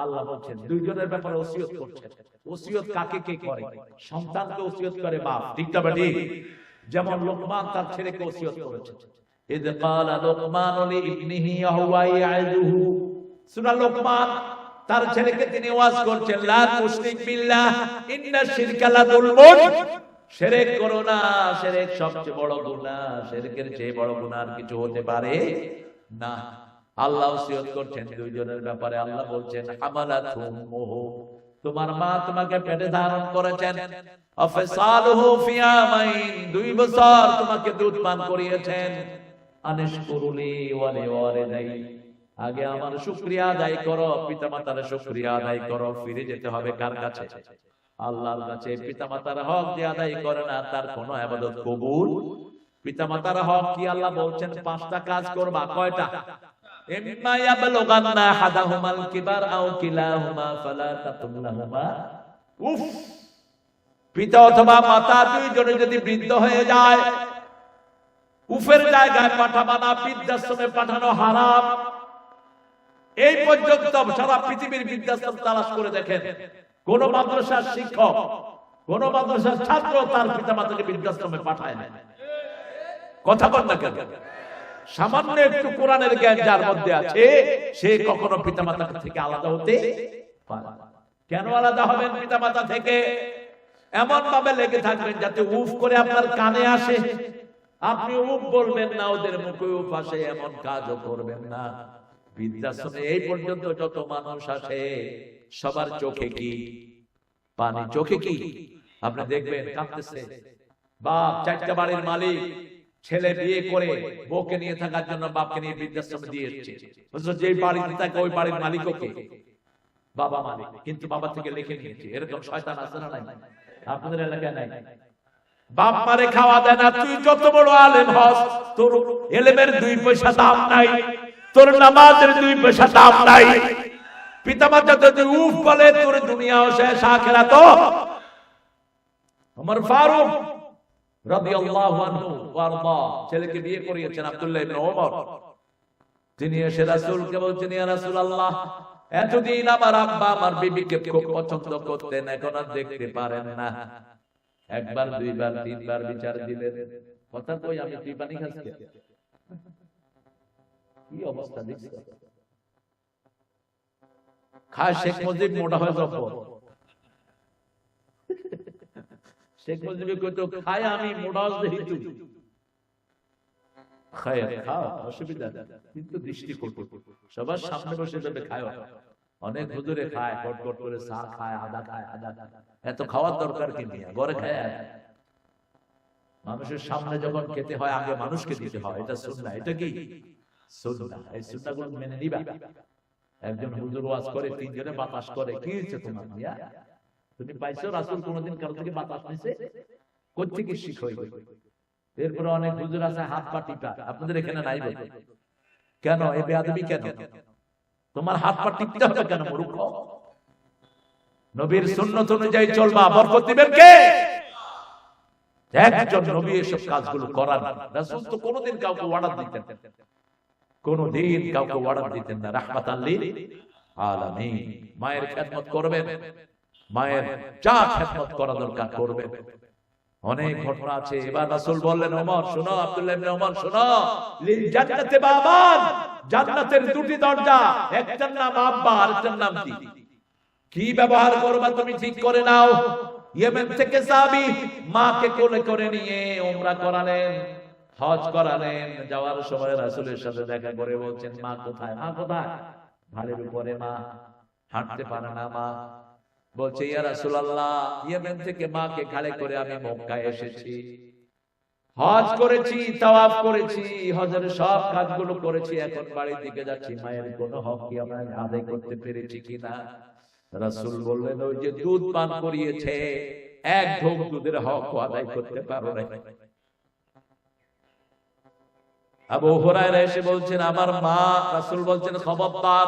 আল্লাহ বলছেন। দুইজনের ব্যাপারে ওসিয়ত করছেন। ওসিয়ত কাকে কে করে? সন্তানকে ওসিয়ত করে বাপ, ঠিক না ঠিক? যেমন লোকমান তার ছেলেকে ওসিয়ত করেছে। ইদ ক্বালা লুকমান লিইবনিহি ওয়া হুয়া ইয়াইযুহু, সূরা লোকমান, তার ছেলেকে তিনি ওয়াজ করছেন, লা তুশরিক বিল্লাহ ইন্নাশ শিরকা লাযুলমুন, শিরক করো না, শিরক সবচেয়ে বড় গুনাহ, শিরকের চেয়ে বড় গুনাহ আর কিছু হতে পারে না। আল্লাহ ওসিয়ত করছেন দুইজনের ব্যাপারে। আল্লাহ বলছেন, হামালাতুম মুহু, তোমার মা তোমাকে পেটে ধারণ করেছেন, আফসালুহু ফি আমাইন, 2 বছর তোমাকে দুধ পান করিয়েছেন। আনিশকুরুলি ওয়া লিওয়ালিদাই, আগে আমার শুকরিয়া আদায় করো, পিতামাতার শুকরিয়া আদায় করো। ফিরে যেতে হবে কার কাছে? আল্লাহর কাছে। পিতামাতার হক যে আদায় করে না, তার কোনো ইবাদত কবুল। পিতামাতার হক কি? আল্লাহ বলছেন 5টা কাজ করবা। কয়টা? ইম্মা ইয়াবলুগান্না আহাদাহুমাল কিবার আও কিলাহুমা ফালা তাকুল লাহুমা উফ, পিতা অথবা মাতা দুইজনে যদি বৃদ্ধ হয়ে যায়, উফের জায়গায় পাঠাবা না, বৃদ্ধাশ্রমে পাঠানো হারাম। এই পর্যন্ত সারা পৃথিবীর বৃদ্ধাশ্রম তালাশ করে দেখেন, কোন মাদ্রাসার শিক্ষক, কোন মাদ্রাসার ছাত্র তার পিতা মাতাকে বৃদ্ধাশ্রমে পাঠায় না। কথা বল না কেন? সামান্য একটু কোরআনের জ্ঞান যার মধ্যে আছে, সে কখনো পিতামাতা থেকে আলাদা হতে পারে না। কেন আলাদা হবেন পিতামাতা থেকে? এমন ভাবে লেগে থাকবেন যাতে উফ করে আপনার কানে আসে, আপনি উফ বলবেন না, ওদের মুখে উফ আসে, এমন কাজও করবেন না। বৃদ্ধাশ্রমে এই পর্যন্ত যত মানুষ আসে, সবার চোখে কি পানি? চোখে কি? আপনি দেখবেন কাঁদতেছে বাপ, 4টা বাড়ির মালিক, ছেলে বিয়ে করে বউকে নিয়ে থাকার জন্য বাপকে নিয়ে বৃদ্ধাশ্রমে দিয়ে এসেছে। যে বাড়িতে থাকে ওই বাড়ির মালিকও কে? বাবা মালিক, কিন্তু বাবা থেকে লিখে নিয়েছে। এরকম শয়তান আছে না নাই? আপনাদের এলাকায় নাই? বাপ মারে খাওয়া দেয় না, তুই যত বড় আলেম হস, তোর এলেমের 2 পয়সা দাম নাই, তোর নামাজের 2 পয়সা দাম নাই। পিতামাতা যদি উফ বলে, তোর দুনিয়াও শেষ, আখিরাতও। ওমর ফারুক রাদিয়াল্লাহু আনহু ওয়ারদা ছেলেকে বিয়ে করিয়েছেন, আব্দুল্লাহ ইবনে ওমর। তিনি এসে রাসূলকে বলছেন, ইয়া রাসূলুল্লাহ, এতদিন আমার আব্বা আমার বিবিকে খুব পছন্দ করতেন, এখন আর দেখতে পারেন না। 1 বার 2 বার 3 বার বিচার দিলেন, কথা কই আমি তুই পানি খাচ্ছি। কি অবস্থা দেখছো? খায় শেখ মুজিব, মোটা হয়ে যাব। শেখ মুজিবে কইতো, খায় আমি, মোটা হয়ে যাই তুই। খায় খাও, অসুবিধা নেই, কিন্তু দৃষ্টি করতে সবার সামনে বসে যাবে খায়। অনেক হুজুরে খায়, কট কট করে চা খায়, আদা খায়, আদা এত খাওয়ার দরকার কি নিয়ে? ঘরে খায়। মানুষের সামনে যখন খেতে হয়, আগে মানুষকে দিতে হয়, এটা সুন্নাহ। এটা কি সুন্নাহ? এই সুন্নাহগুলো মেনে নিবা। একজন হুজুর ওয়াজ করে, 3 জনে বাতাস করে, কি হয়েছে তোমার মিয়া? তুমি পাইছো রাসূল কোনদিন কারো থেকে বাতাস নিছে? কোথা থেকে শিখ হইবে? এরপরে অনেক হুজুর আছে হাত পা টিপা, আপনাদের এখানে নাই বলে। কেন এই বেয়াদবি? কেন তোমার হাত পা টিপতে হবে কেন মূর্খ? নবীর সুন্নাত অনুযায়ী চলবা, বরকত দিবেন কে? একজন নবী এসব কাজগুলো করান। রাসূল তো কোনদিন কাউকে অর্ডার দিতেন, কোনদিন কাউকে অর্ডার দিতেন না। রাহমাতাল লিল আলামিন। মায়ের খেদমত করবেন, মায়ের যা খেদমত করা দরকার করবেন। অনেক ঘটনা আছে। এবার রাসূল বললেন, ওমর শোনো, আব্দুল্লাহ ইবনে ওমর শোনো, লিল জান্নাতি বাবান, জান্নাতের দুটি দরজা, একটার নাম আব্বা, আরেকটার নাম কি? কি ব্যবহার করবা তুমি ঠিক করে নাও। ইয়েমেন থেকে সাহাবী মাকে কোলে করে নিয়ে উমরা করালেন, হজ করালেন। যাওয়ার সময় রাসূলের সাথে দেখা করে বলছেন, মা কোথায়? মা কোথায়? ভালের উপরে মা, হাঁটতে পারে না মা। বলছে, ইয়া রাসূলুল্লাহ, ইয়েমেন থেকে মাকে ঘাড়ে করে আমি মক্কায় এসেছি, হজ করেছি, তাওয়াফ করেছি, হজের সব কাজগুলো করেছি, এখন বাড়ির দিকে যাচ্ছি, মায়ের কোনো হক কি আমরা আদায় করতে পেরেছি কিনা? রাসূল বললেন, ওই যে দুধ পান করিয়েছে, এক ঢোক দুধের হক আদায় করতে পারো না। আবু হুরায়রা এসে বলছেন, আমার মা। রাসূল বলছেন, খবরদার,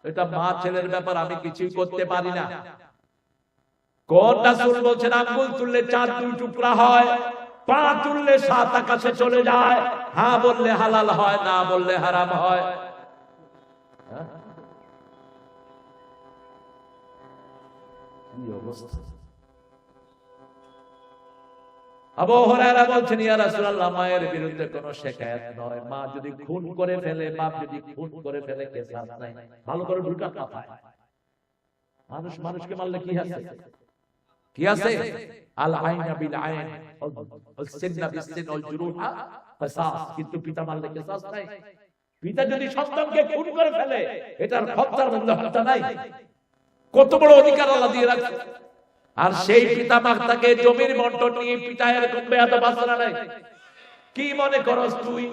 এটা মা ছেলের ব্যাপার, আমি কিছুই করতে পারি না। কোন রাসূল বলছেন, আঙ্গুল তুললে চাঁদ দুই টুকরা হয়, পা তুললে সাত আকাশে চলে যায়, হ্যাঁ বললে হালাল হয়, না বললে হারাম হয়। কি অবস্থা! আবু হুরায়রা বলছেন, ইয়া রাসূলুল্লাহ, মায়ের বিরুদ্ধে কোনো শিকায়েত নয়, মা যদি খুন করে ফেলে, বাপ যদি খুন করে ফেলে, কিসাস নাই। ভালো করে ঢুকা মাথায়। মানুষ মানুষকে মারলে কি আছে? কি আছে? আল আইনা বিল আইন ওয়াল সিন্না বিস সিন ওয়াল জুরুহা কিসাস। কিন্তু পিতা মারলে কিসাস নাই। পিতা যদি সন্তানকে খুন করে ফেলে, এটার হত্যার মধ্যে হত্যা নাই। কত বড় অধিকার আল্লাহ দিয়ে রাখছে। আর সেই পিতা মাতাকে জমির বন্টন নিয়ে পিতায় এরকম বেয়াদব আচরণ নাই। কি মনে করস তুই?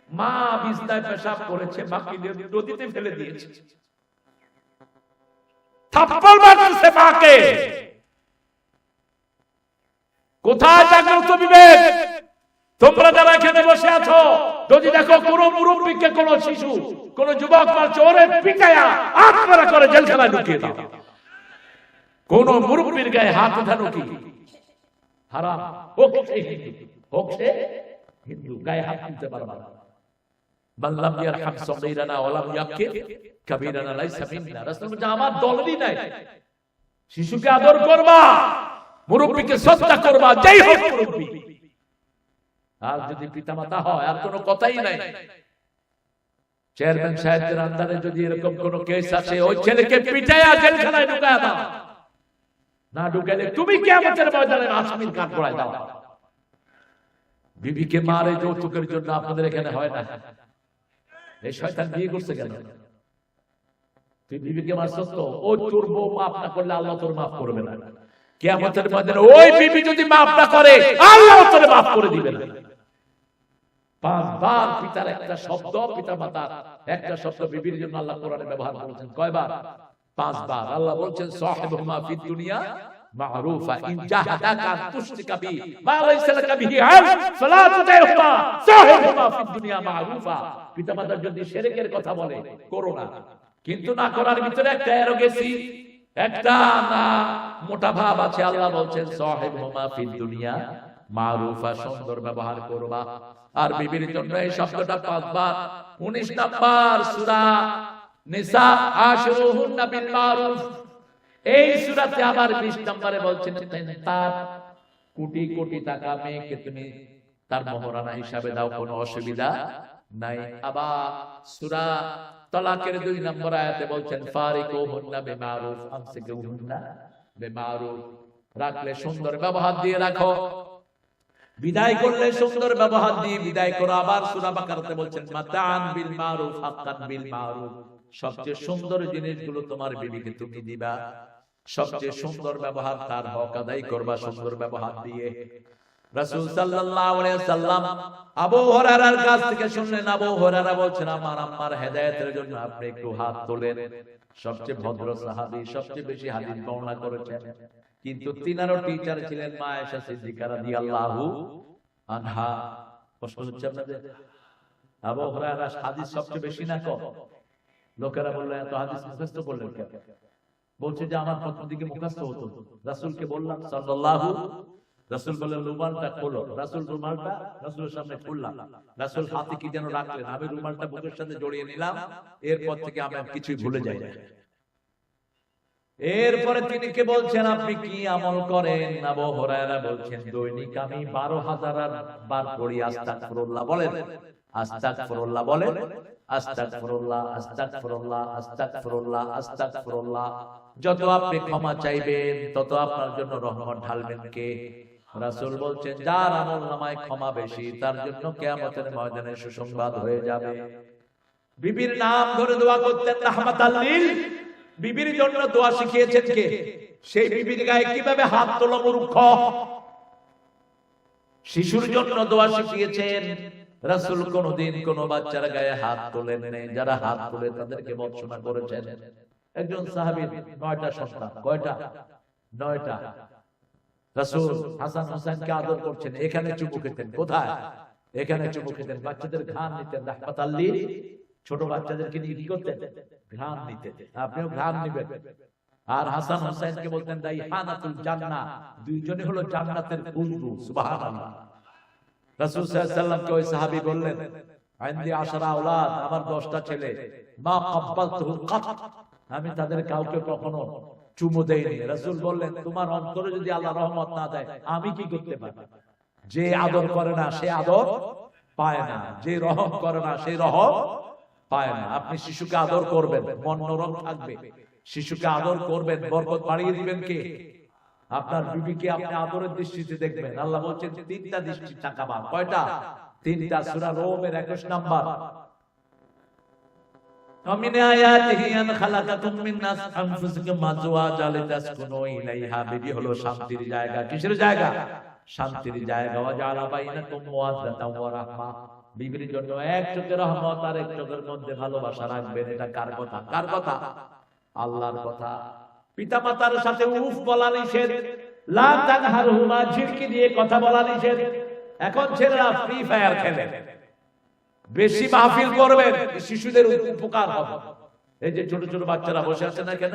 মা বিছনায় পেশাব করেছে, মাকে নদীতে ফেলে দিয়েছে, থাপ্পড় মারছে মাকে। কোথায় জাগ্রত বিবেক? তোমরা যারা এখানে বসে আছো, যদি দেখো কোন মুরব্বীকে, কোন শিশু, কোন যুবক মারছে, ওরে পিটায়া আত্মরা করে জেলখানায় ঢুকিয়ে দাও। কোন মুরব্বীর গায়ে হাত উঠানো কি হারাম? হোক সে হিন্দু, হোক সে হিন্দু, গায়ে হাত তুলতে পারবে না। বাল্লাম ইয়ারহাম সগীরানা ওয়ালাম ইয়াকির কাবীরানা লাইসা মিন্না। রাসূল বলেন, আমার দলেরই নাই। শিশুকে আদর করবা, মুরব্বিকে শ্রদ্ধা করবা, যেই হোক মুরব্বি। আর যদি পিতামাতা হয়, আর কোনো কথাই নাই। চেয়ারম্যান সাহেবের আন্ডারে যদি এরকম কোন কেস আছে, ওই ছেলেকে পিটায়া জেলখানায় ঢুকায়া দাও। না ঢুকাইলে তুমি কিয়ামতের ময়দানে আসামির কাঠ গড়ায় দাও। বিবিকে মারে যৌতুকের জন্য আপনাদের এখানে হয় না? এই শয়তান বিয়ে করছে কেন? তুই বিবিকে মারছস তো, ওই তোর বউ মাফ না করলে আল্লাহ তোর মাফ করবে না। কিয়ামতের ময়দানে ওই বিবি যদি মাফ না করে, আল্লাহ তোরে মাফ করে দিবে না। 5 বার পিতার একটা শব্দ, পিতা মাতার একটা শব্দ বিবির জন্য আল্লাহ কোরআনে ব্যবহার করেছেন। কয়বার? 5 বার। আল্লাহ বলছেন, সাহিবুহুমা ফিদ দুনিয়া মা'রুফা ইন জাহাদাকা তুশরিকা বি মা লাইসা লাকা বিহি ইলম ফালা তুতিহুমা সাহিবুহুমা ফিদ দুনিয়া মা'রুফা। পিতামাতা যদি শিরকের কথা বলে, করো না। কিন্তু না করার ভিতরে একটা অ্যারোগেন্সি, একটা না মোটা ভাব আছে। আল্লাহ বলছেন, সাহিবুহুমা ফিদ দুনিয়া মা'রুফা, সুন্দর ব্যবহার করবা। আর বিবির জন্য এই শব্দটা 5 বার। 19 নাম্বার সূরা নিসা, আশরুহুন্না বিল মারুফ। এই সূরাতে আবার 20 নম্বরে বলছেন, তার কোটি কোটি টাকা মেয়েকে তুমি তার মোহরানা হিসাবে দাও, কোনো অসুবিধা নাই। আবার সূরা তালাকের 2 নম্বর আয়াতে বলছেন, ফারিকুহুন্না বিমারুফ, আমসিকুহুন্না বিমারুফ। রাখলে সুন্দর ব্যবহার দিয়ে রাখো, বিদায় করলে সুন্দর ব্যবহার দিয়ে বিদায় করো। আবার সূরা বাকারাতে বলছেন, মাতাআন বিল মারুফ হাক্কান বিল মারুফ। সবচেয়ে সুন্দর জিনিসগুলো তোমার বিবিকে তুমি দিবা, সবচেয়ে সুন্দর ব্যবহার, তার হক আদায় করবা সুন্দর ব্যবহার দিয়ে। রাসূল সাল্লাল্লাহু আলাইহি ওয়াসাল্লাম আবু হুরায়রার কাছ থেকে শুনলেন। আবু হুরায়রা বলছেন, আমার আম্মার হেদায়েতের জন্য আপনি একটু হাত তোলেন। সবচেয়ে ভদ্র সাহাবী, সবচেয়ে বেশি হাদিস বর্ণনা করেছেন। কিন্তু তিনারও টিচার ছিলেন মা আয়েশা সিদ্দিকা রাদিয়াল্লাহু আনহা। প্রশ্ন হচ্ছে আপনাদের, আবু হুরায়রা হাদিস সবচেয়ে বেশি না কম? লোকেরা বললেন, এত হাদিস মুখস্থ করলেন কেন? বলছে যে আমার প্রথম দিকে মুখস্থ হতো, রাসূলকে বললাম সাল্লাল্লাহু, রাসূল বললেন রুমালটা খোলো। রাসূল রুমালটা রাসূলের সামনে খুললাম। রাসূল হাতে কি যেন রাখলেন, আমি রুমালটা বুকের সাথে জড়িয়ে নিলাম। এরপর থেকে আমি কিছুই ভুলে যাই না। এরপরে তিনি কে বলছেন আপনি কি আমল করেন? আবু হুরায়রা বলছেন দৈনিক আমি 12,000 বার পড়ি আস্তাগফিরুল্লাহ। বলেন আস্তাগফিরুল্লাহ, বলেন আস্তাগফিরুল্লাহ, আস্তাগফিরুল্লাহ, আস্তাগফিরুল্লাহ, আস্তাগফিরুল্লাহ। যত আপনি ক্ষমা চাইবেন তত আপনার জন্য রহমত ঢালবেন কে? রাসূল বলছেন যার আমলনামায় ক্ষমা বেশি তার জন্য কিয়ামতের ময়দানে সুসংবাদ হয়ে যাবে। বিবির নাম ধরে দোয়া করতেন রাহমাতাল লিল। বিবির জন্য দোয়া শিখিয়েছেন কে? সেই বিবির গায়ে কিভাবে হাত তোলা মূর্খ। শিশুর জন্য দোয়া শিখিয়েছেন রাসূল। কোনদিন কোন বাচ্চার গায়ে হাত তোলেন নাই, যারা হাত তোলে তাদেরকে ভর্ৎসনা করেছেন। একজন সাহাবীর 9টা সন্তান। কয়টা? 9টা। রাসূল হাসান হোসেনকে আদর করছেন, এখানে চুমু খেতেন। কোথায়? এখানে চুমু খেতেন। বাচ্চাদের ঘ্রাণ নিতেন রাহমাতাল লিল। ছোট বাচ্চাদেরকে নিয়ে কি করতেন? ঘ্রাণ নিতেন। আপনিও ঘ্রাণ নিবেন। আর হাসান হোসেনকে বলতেন রাইহানাতুল জান্নাহ, দুইজনই হলো জান্নাতের খুশবু। সুবহানাল্লাহ। রাসূল সাল্লাল্লাহু আলাইহি ওয়াসাল্লামকে ওই সাহাবী বললেন আইন্দি 10 আওলাদ, আমার 10টা ছেলে, মা কাব্বালতুহু কাত, আমি তাদের কাউকে কখনো চুমু দেইনি। রাসূল বললেন তোমার অন্তরে যদি আল্লাহ রহমত না দেয় আমি কি করতে পারি? যে আদর করে না সে আদর পায় না, যে রহম করে না সে রহম পায় না। আপনি শিশুকে আদর করবেন, মন নরম থাকবে। শিশুকে আদর করবেন, বরকত বাড়িয়ে দিবেন কে? আপনার বিবিকে আপনি আদরের দৃষ্টিতে দেখবেন। আল্লাহ বলছেন 3টা দৃষ্টি তাকাবা। কয়টা? 3টা। সূরা রোমের 21 নাম্বার। ومن آياته أن خلقكم من أنفسكم أزواجا لتسكنوا إليها। বিবি হলো শান্তির জায়গা। কিসের জায়গা? শান্তির জায়গা। ওয়াজআলা বাইনাকুম মাওয়াদাতাও ওয়া রাহমা। বিবির জন্য এক চোখে রহমত আর এক চোখের মধ্যে ভালোবাসা রাখবেন। এটা কার কথা? কার কথা? আল্লাহর কথা। পিতামাতার সাথে উফ বলা নিষেধ। লা তানহারহুমা, ঝিড়কি দিয়ে কথা বলা নিষেধ। এখন ছেলেরা ফ্রি ফায়ার খেলে, বেশি মাহফিল করবেন, শিশুদের উপকার হবে। এই যে ছোট ছোট বাচ্চারা বসে আছে না কেন,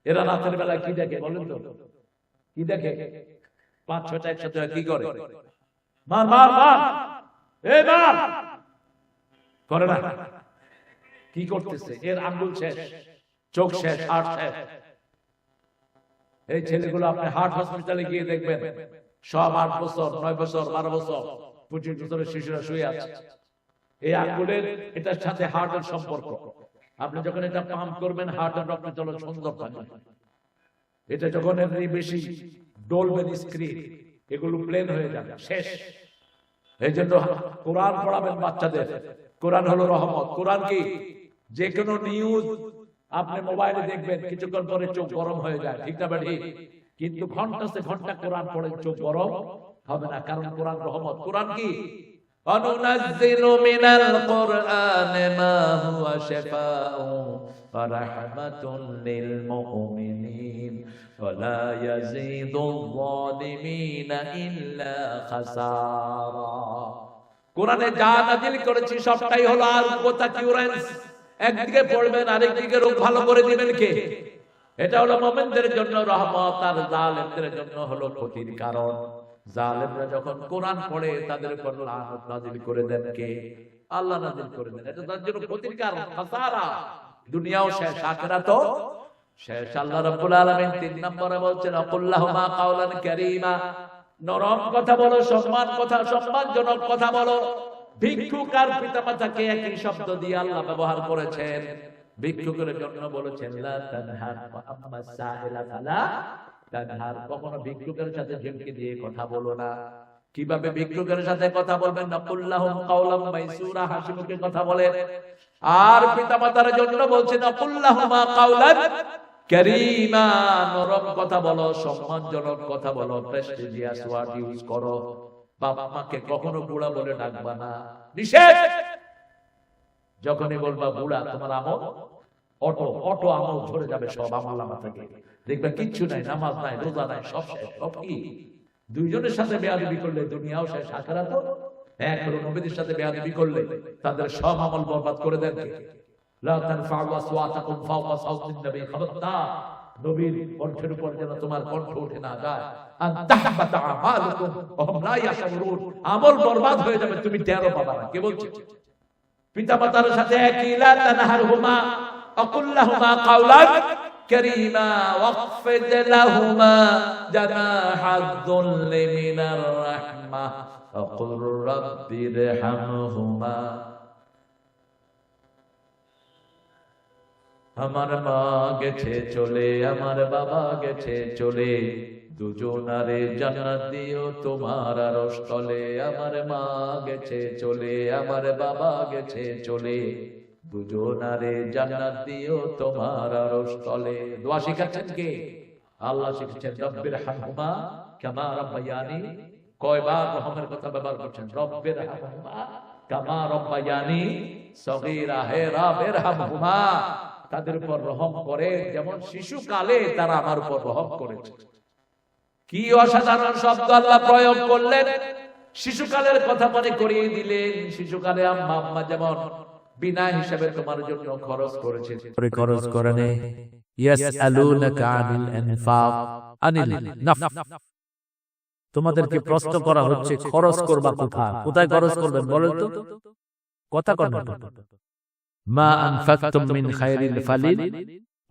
এরা রাতের বেলা কি দেখে বলেন তো? কি দেখে? 5-6টা একসাথে কি করে? মার মার মার, এই মার করে না? কি করতেছে? এর আঙ্গুল শেষ, চোখ শেষ, হার্ট শেষ। এই ছেলেগুলো আপনি হার্ট হসপিটালে গিয়ে দেখবেন, সব 8 বছর, 9 বছর, 12 বছর, 25 বছরের শিশুরা শুয়ে আছে। এই আঙ্গুলের এটার সাথে হার্টের সম্পর্ক। আপনি যখন এটা পাম্প করবেন হার্টের রক্ত চলাচল সুন্দর থাকবে। এটা যখন বেশি ডলবেন স্ক্রিন, এগুলো প্লেন হয়ে যাবে, শেষ। এই জন্য কোরআন পড়াবেন বাচ্চাদের। কোরআন হলো রহমত। কোরআন কি? যে কোনো নিউজ আপনি মোবাইলে দেখবেন, কিছুক্ষণ পরে চোখ গরম হয়ে যায়, ঠিক না ঠিক? কিন্তু ঘন্টা সে ঘন্টা কোরআন পড়ে চোখ গরম হবে না, কারণ কোরআন রহমত। কোরআন কি? وَنُنَزِّلُ مِنَ الْقُرْآنِ مَا هُوَ شِفَاءٌ وَرَحْمَةٌ لِّلْمُؤْمِنِينَ وَلَا يَزِيدُ الظَّالِمِينَ إِلَّا خَسَارًا। কোরআনে যা নাযিল করেছি সবটাই হলো আর কথা কিউরেন্স। একদিকে পড়বেন আরেকদিকে রোগ ভালো করে দিবেন কে? এটা হলো মুমিনদের জন্য রহমত, আর জালেমদের জন্য হলো ক্ষতির কারণ। জালেমরা যখন কোরআন পড়ে তাদের উপর লানত নাযিল করে দেন কে? আল্লাহ নাযিল করে দেন। এটা তাদের জন্য ক্ষতির কারণ, খাসারা। দুনিয়াও শেষ, আখিরাতও শেষ। আল্লাহ রাব্বুল আলামিন 3 নম্বরে বলছেন আকুল্লাহুমা কাওলান কারীমা, নরম কথা বলো, সম্মানজনক কথা বলো। ভিক্ষুক আর পিতামাতাকে একই শব্দ দিয়ে আল্লাহ ব্যবহার করেছেন। ভিক্ষুকের জন্য বলেছেন লা তানহার ওয়া আম্মা সাইলা ফালা তানহার। কখনো ভিক্ষুকের সাথে ঝিমকি দিয়ে কথা বলো না। কিভাবে ভিক্ষুকের সাথে কথা বলবেন? নাকুল্লাহুম কাওলাম মাইসুরা, হাসি মুখে কথা বলেন। আর পিতামাতার জন্য বলছেন নাকুল্লাহুমা কাওলান কারীমা, নরম কথা বলো, সম্মানজনক কথা বলো, প্রেস্টিজিয়াস ওয়ার্ড ইউজ করো। বাবা মাকে কখনো বুড়া বলে ডাকবা না, নিষেধ। যখনই বলবা বুড়া, তোমার আমল অটো আমল ঝরে যাবে, সব আমলনামা থেকে দেখবে কিচ্ছু নাই, নামাজ নাই, রোজা নাই, সব শেষ। সব কি? দুইজনের সাথে বেয়াদবি করলে দুনিয়াও শেষ, আখিরাতও। এক হলো নবীদের সাথে বেয়াদবি করলে তাদের সব আমল বরবাদ করে দেন কে? লা তারফাউ আসওয়াতাকুম ফাওকা সাওতিন নবী, খবরদার নবীর কণ্ঠের উপর যেন তোমার কণ্ঠ উঠে না যায়। আন তাহবাতা আমালুকুম ওয়া হুম লা ইয়াশউরুন, আমল বরবাদ হয়ে যাবে, তুমি টেরও পাবা না। কে বলছে? পিতামাতার সাথে একই। লা তানহারহুমা আকুল্লাহুমা কাওলান كريما واخفض لهما جناح الذل من الرحمة وقل رب ارحمهما আমার মা গেছে চলে আমার বাবা গেছে চলে দুজনারে জান্নাত দিও তোমার আরশ তলে আমার মা গেছে চলে আমার বাবা গেছে চলে দুজনারে জান্নাত দিও তোমার আরশ তলে দোয়া শিখাচ্ছেন কে আল্লাহ শিখাচ্ছেন রব্বির হামহুমা কামা রাব্বায়ানি কয়বার রহমের কথা ব্যবহার করছেন রব্বির হামহুমা কামা রাব্বায়ানি সগীরা হে রব্বির হামহুমা তাদের উপর রহম করে যেমন শিশুকালে তারা আমার উপর রহম করেছে কি অসাধারণ শব্দ আল্লাহ প্রয়োগ করলেন শিশুকালের কথা মনে করিয়ে দিলেন শিশুকালে আম্মা আম্মা যেমন বিনা হিসাবে তোমার জন্য খরচ করেছে খরচ করেনে ইয়াসআলুনাকা আনিল ইনফাক আনিল নাফস তোমাদেরকে প্রশ্ন করা হচ্ছে খরচ করবা কোথায় কোথায় খরচ করবেন বলেন তো কথা কন মা আনফাকতুম মিন খায়রিল ফালিল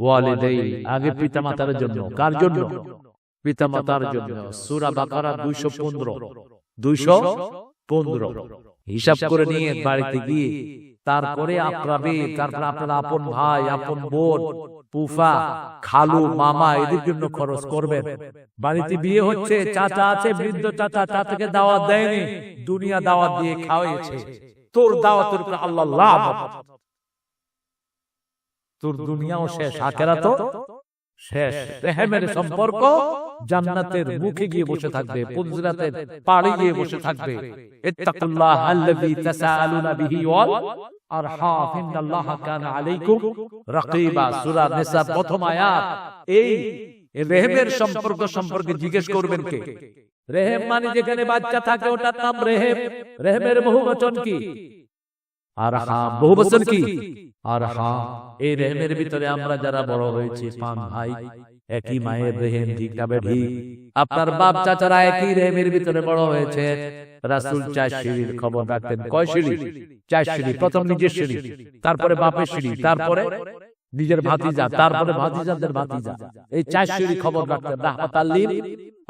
ওয়ালিদাই আগে পিতামাতার জন্য কার জন্য পিতামাতার জন্য সূরা বাকারা 215 হিসাব করে নিয়ে বাড়িতে গিয়ে তারপরে আকরাবি তারপরে আপনার আপন ভাই আপন বোন ফুফা খালু মামা এদের জন্য খরচ করবেন বাড়িতে বিয়ে হচ্ছে চাচা আছে বৃদ্ধ চাচা চাচাকে দাওয়াত দেয়নি দুনিয়া দাওয়াত দিয়ে খাওয়াইছে তোর দাওয়াতের উপর আল্লাহ লাভ তোর দুনিয়াও শেষ আখিরাতও শেষ রেহেমের সম্পর্ক জান্নাতের মুখে গিয়ে বসে থাকবে পুজরাতের পাড়ে গিয়ে বসে থাকবে ইত্তাকুল্লাহ আল্লাযী তাসাআলুনা বিহি ওয়াল আরহাম ইন্নাল্লাহা কানা আলাইকুম রাকীবা সূরা নিসা প্রথম আয়াত এই রেহেমের সম্পর্ক সম্পর্কে জিজ্ঞেস করবেন কে রেহেম মানে যেখানে বাচ্চা থাকে ওটার নাম রেহেম রেহেমের বহুবচন কি আরহাম বহুবচন কি আরহাম এই রেহেমের ভিতরে আমরা যারা বড় হয়েছি পাঁচ ভাই একই মায়ের রেহেম ঠিক তবে ঠিক আপনার বাপ চাচারা একই রেহেমের ভিতরে বড় হয়েছে রাসূল 4 সিঁড়ির খবর রাখতেন কয় সিঁড়ি 4 সিঁড়ি প্রথম নিজের সিঁড়ি তারপরে বাপের সিঁড়ি তারপরে নিজের ভাতিজা তারপরে ভাতিজাদের ভাতিজা এই 4 সিঁড়ি খবর রাখতেন রাহমাতাল লিল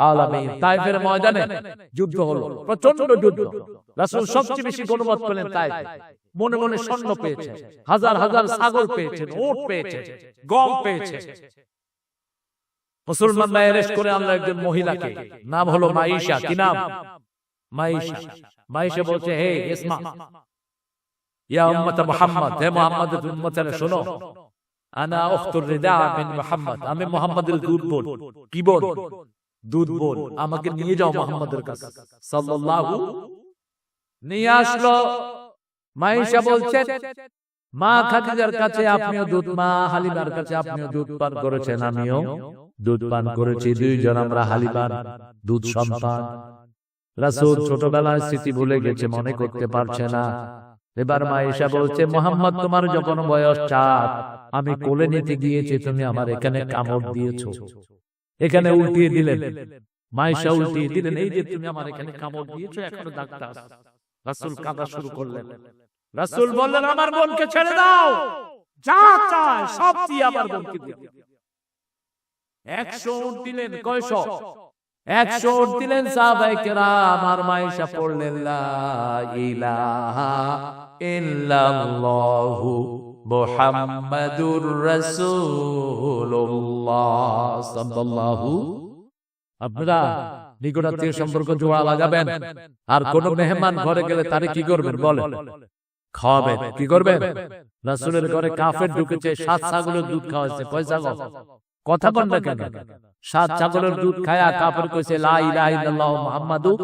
আলামিন তায়েফের ময়দানে যুদ্ধ হলো প্রচন্ড যুদ্ধ রাসূল সবচেয়ে বেশি গনিমত পেলেন তায়েফে মনে মনে স্বর্ণ পেয়েছেন হাজার হাজার ছাগল পেয়েছেন উট পেয়েছেন গম পেয়েছেন মুসলমানরা অ্যারেস্ট করে আনলো একজন মহিলাকে নাম হলো মাইশা কি নাম মাইশা মাইশা বলছে হে ইসমা ইয়া উম্মত মুহাম্মদ হে মুহাম্মাদের উম্মতেরা শোনো আনা উখতুর রিদা মিন মুহাম্মদ আমি মুহাম্মাদের দুধ বোন কি বোন দুধ বোন আমাকে নিয়ে যাও মুহাম্মাদের কাছে সাল্লাল্লাহু নিয়ে আসলো মাইশা বলছেন মা খাদিজার কাছে আপনিও দুধ মা হালিমার কাছে আপনিও দুধ পান করেছেন আমিও দুধ পান করেছি দুইজন আমরা হালিমার দুধ সন্তান রাসূল ছোটবেলার স্মৃতি ভুলে গেছে মনে করতে পারছে না এবার মাইশা বলছে মুহাম্মদ তোমার যখন বয়স 4 আমি কোলে নিতে গিয়েছি তুমি আমার এখানে কামড় দিয়েছো এখানে উল্টিয়ে দিলেন মাইশা উল্টিয়ে দিলেন এই যে তুমি আমার এখানে কামড় দিয়েছো এখনো দাগটা আছে রাসূল কাঁদা শুরু করলেন রাসূল বললেন আমার বোনকে ছেড়ে দাও যা চায় সব দিয়ে আমার বোনকে দিও 100 উট দিলেন কয়শো 100 উট দিলেন সাহাবায়ে কেরাম আর মাইশা পড়লেন লা ইলাহা ইল্লাল্লাহু মুহাম্মাদুর রাসূলুল্লাহ সাল্লাল্লাহু আপনারা নিকটাত্মীয় সম্পর্ক জোড়া লাগাবেন আর কোন মেহমান ঘরে গেলে তারে কি করবেন বলেন খাওয়াবেন কি করবেন রাসূলের ঘরে কাফের ঢুকেছে 7 ছাগলের দুধ খাওয়াচ্ছে কয় ছাগল কথা বল না কেন 7 ছাগলের দুধ খায়া কাফের কইছে লা ইলাহা ইল্লাল্লাহ মুহাম্মাদুর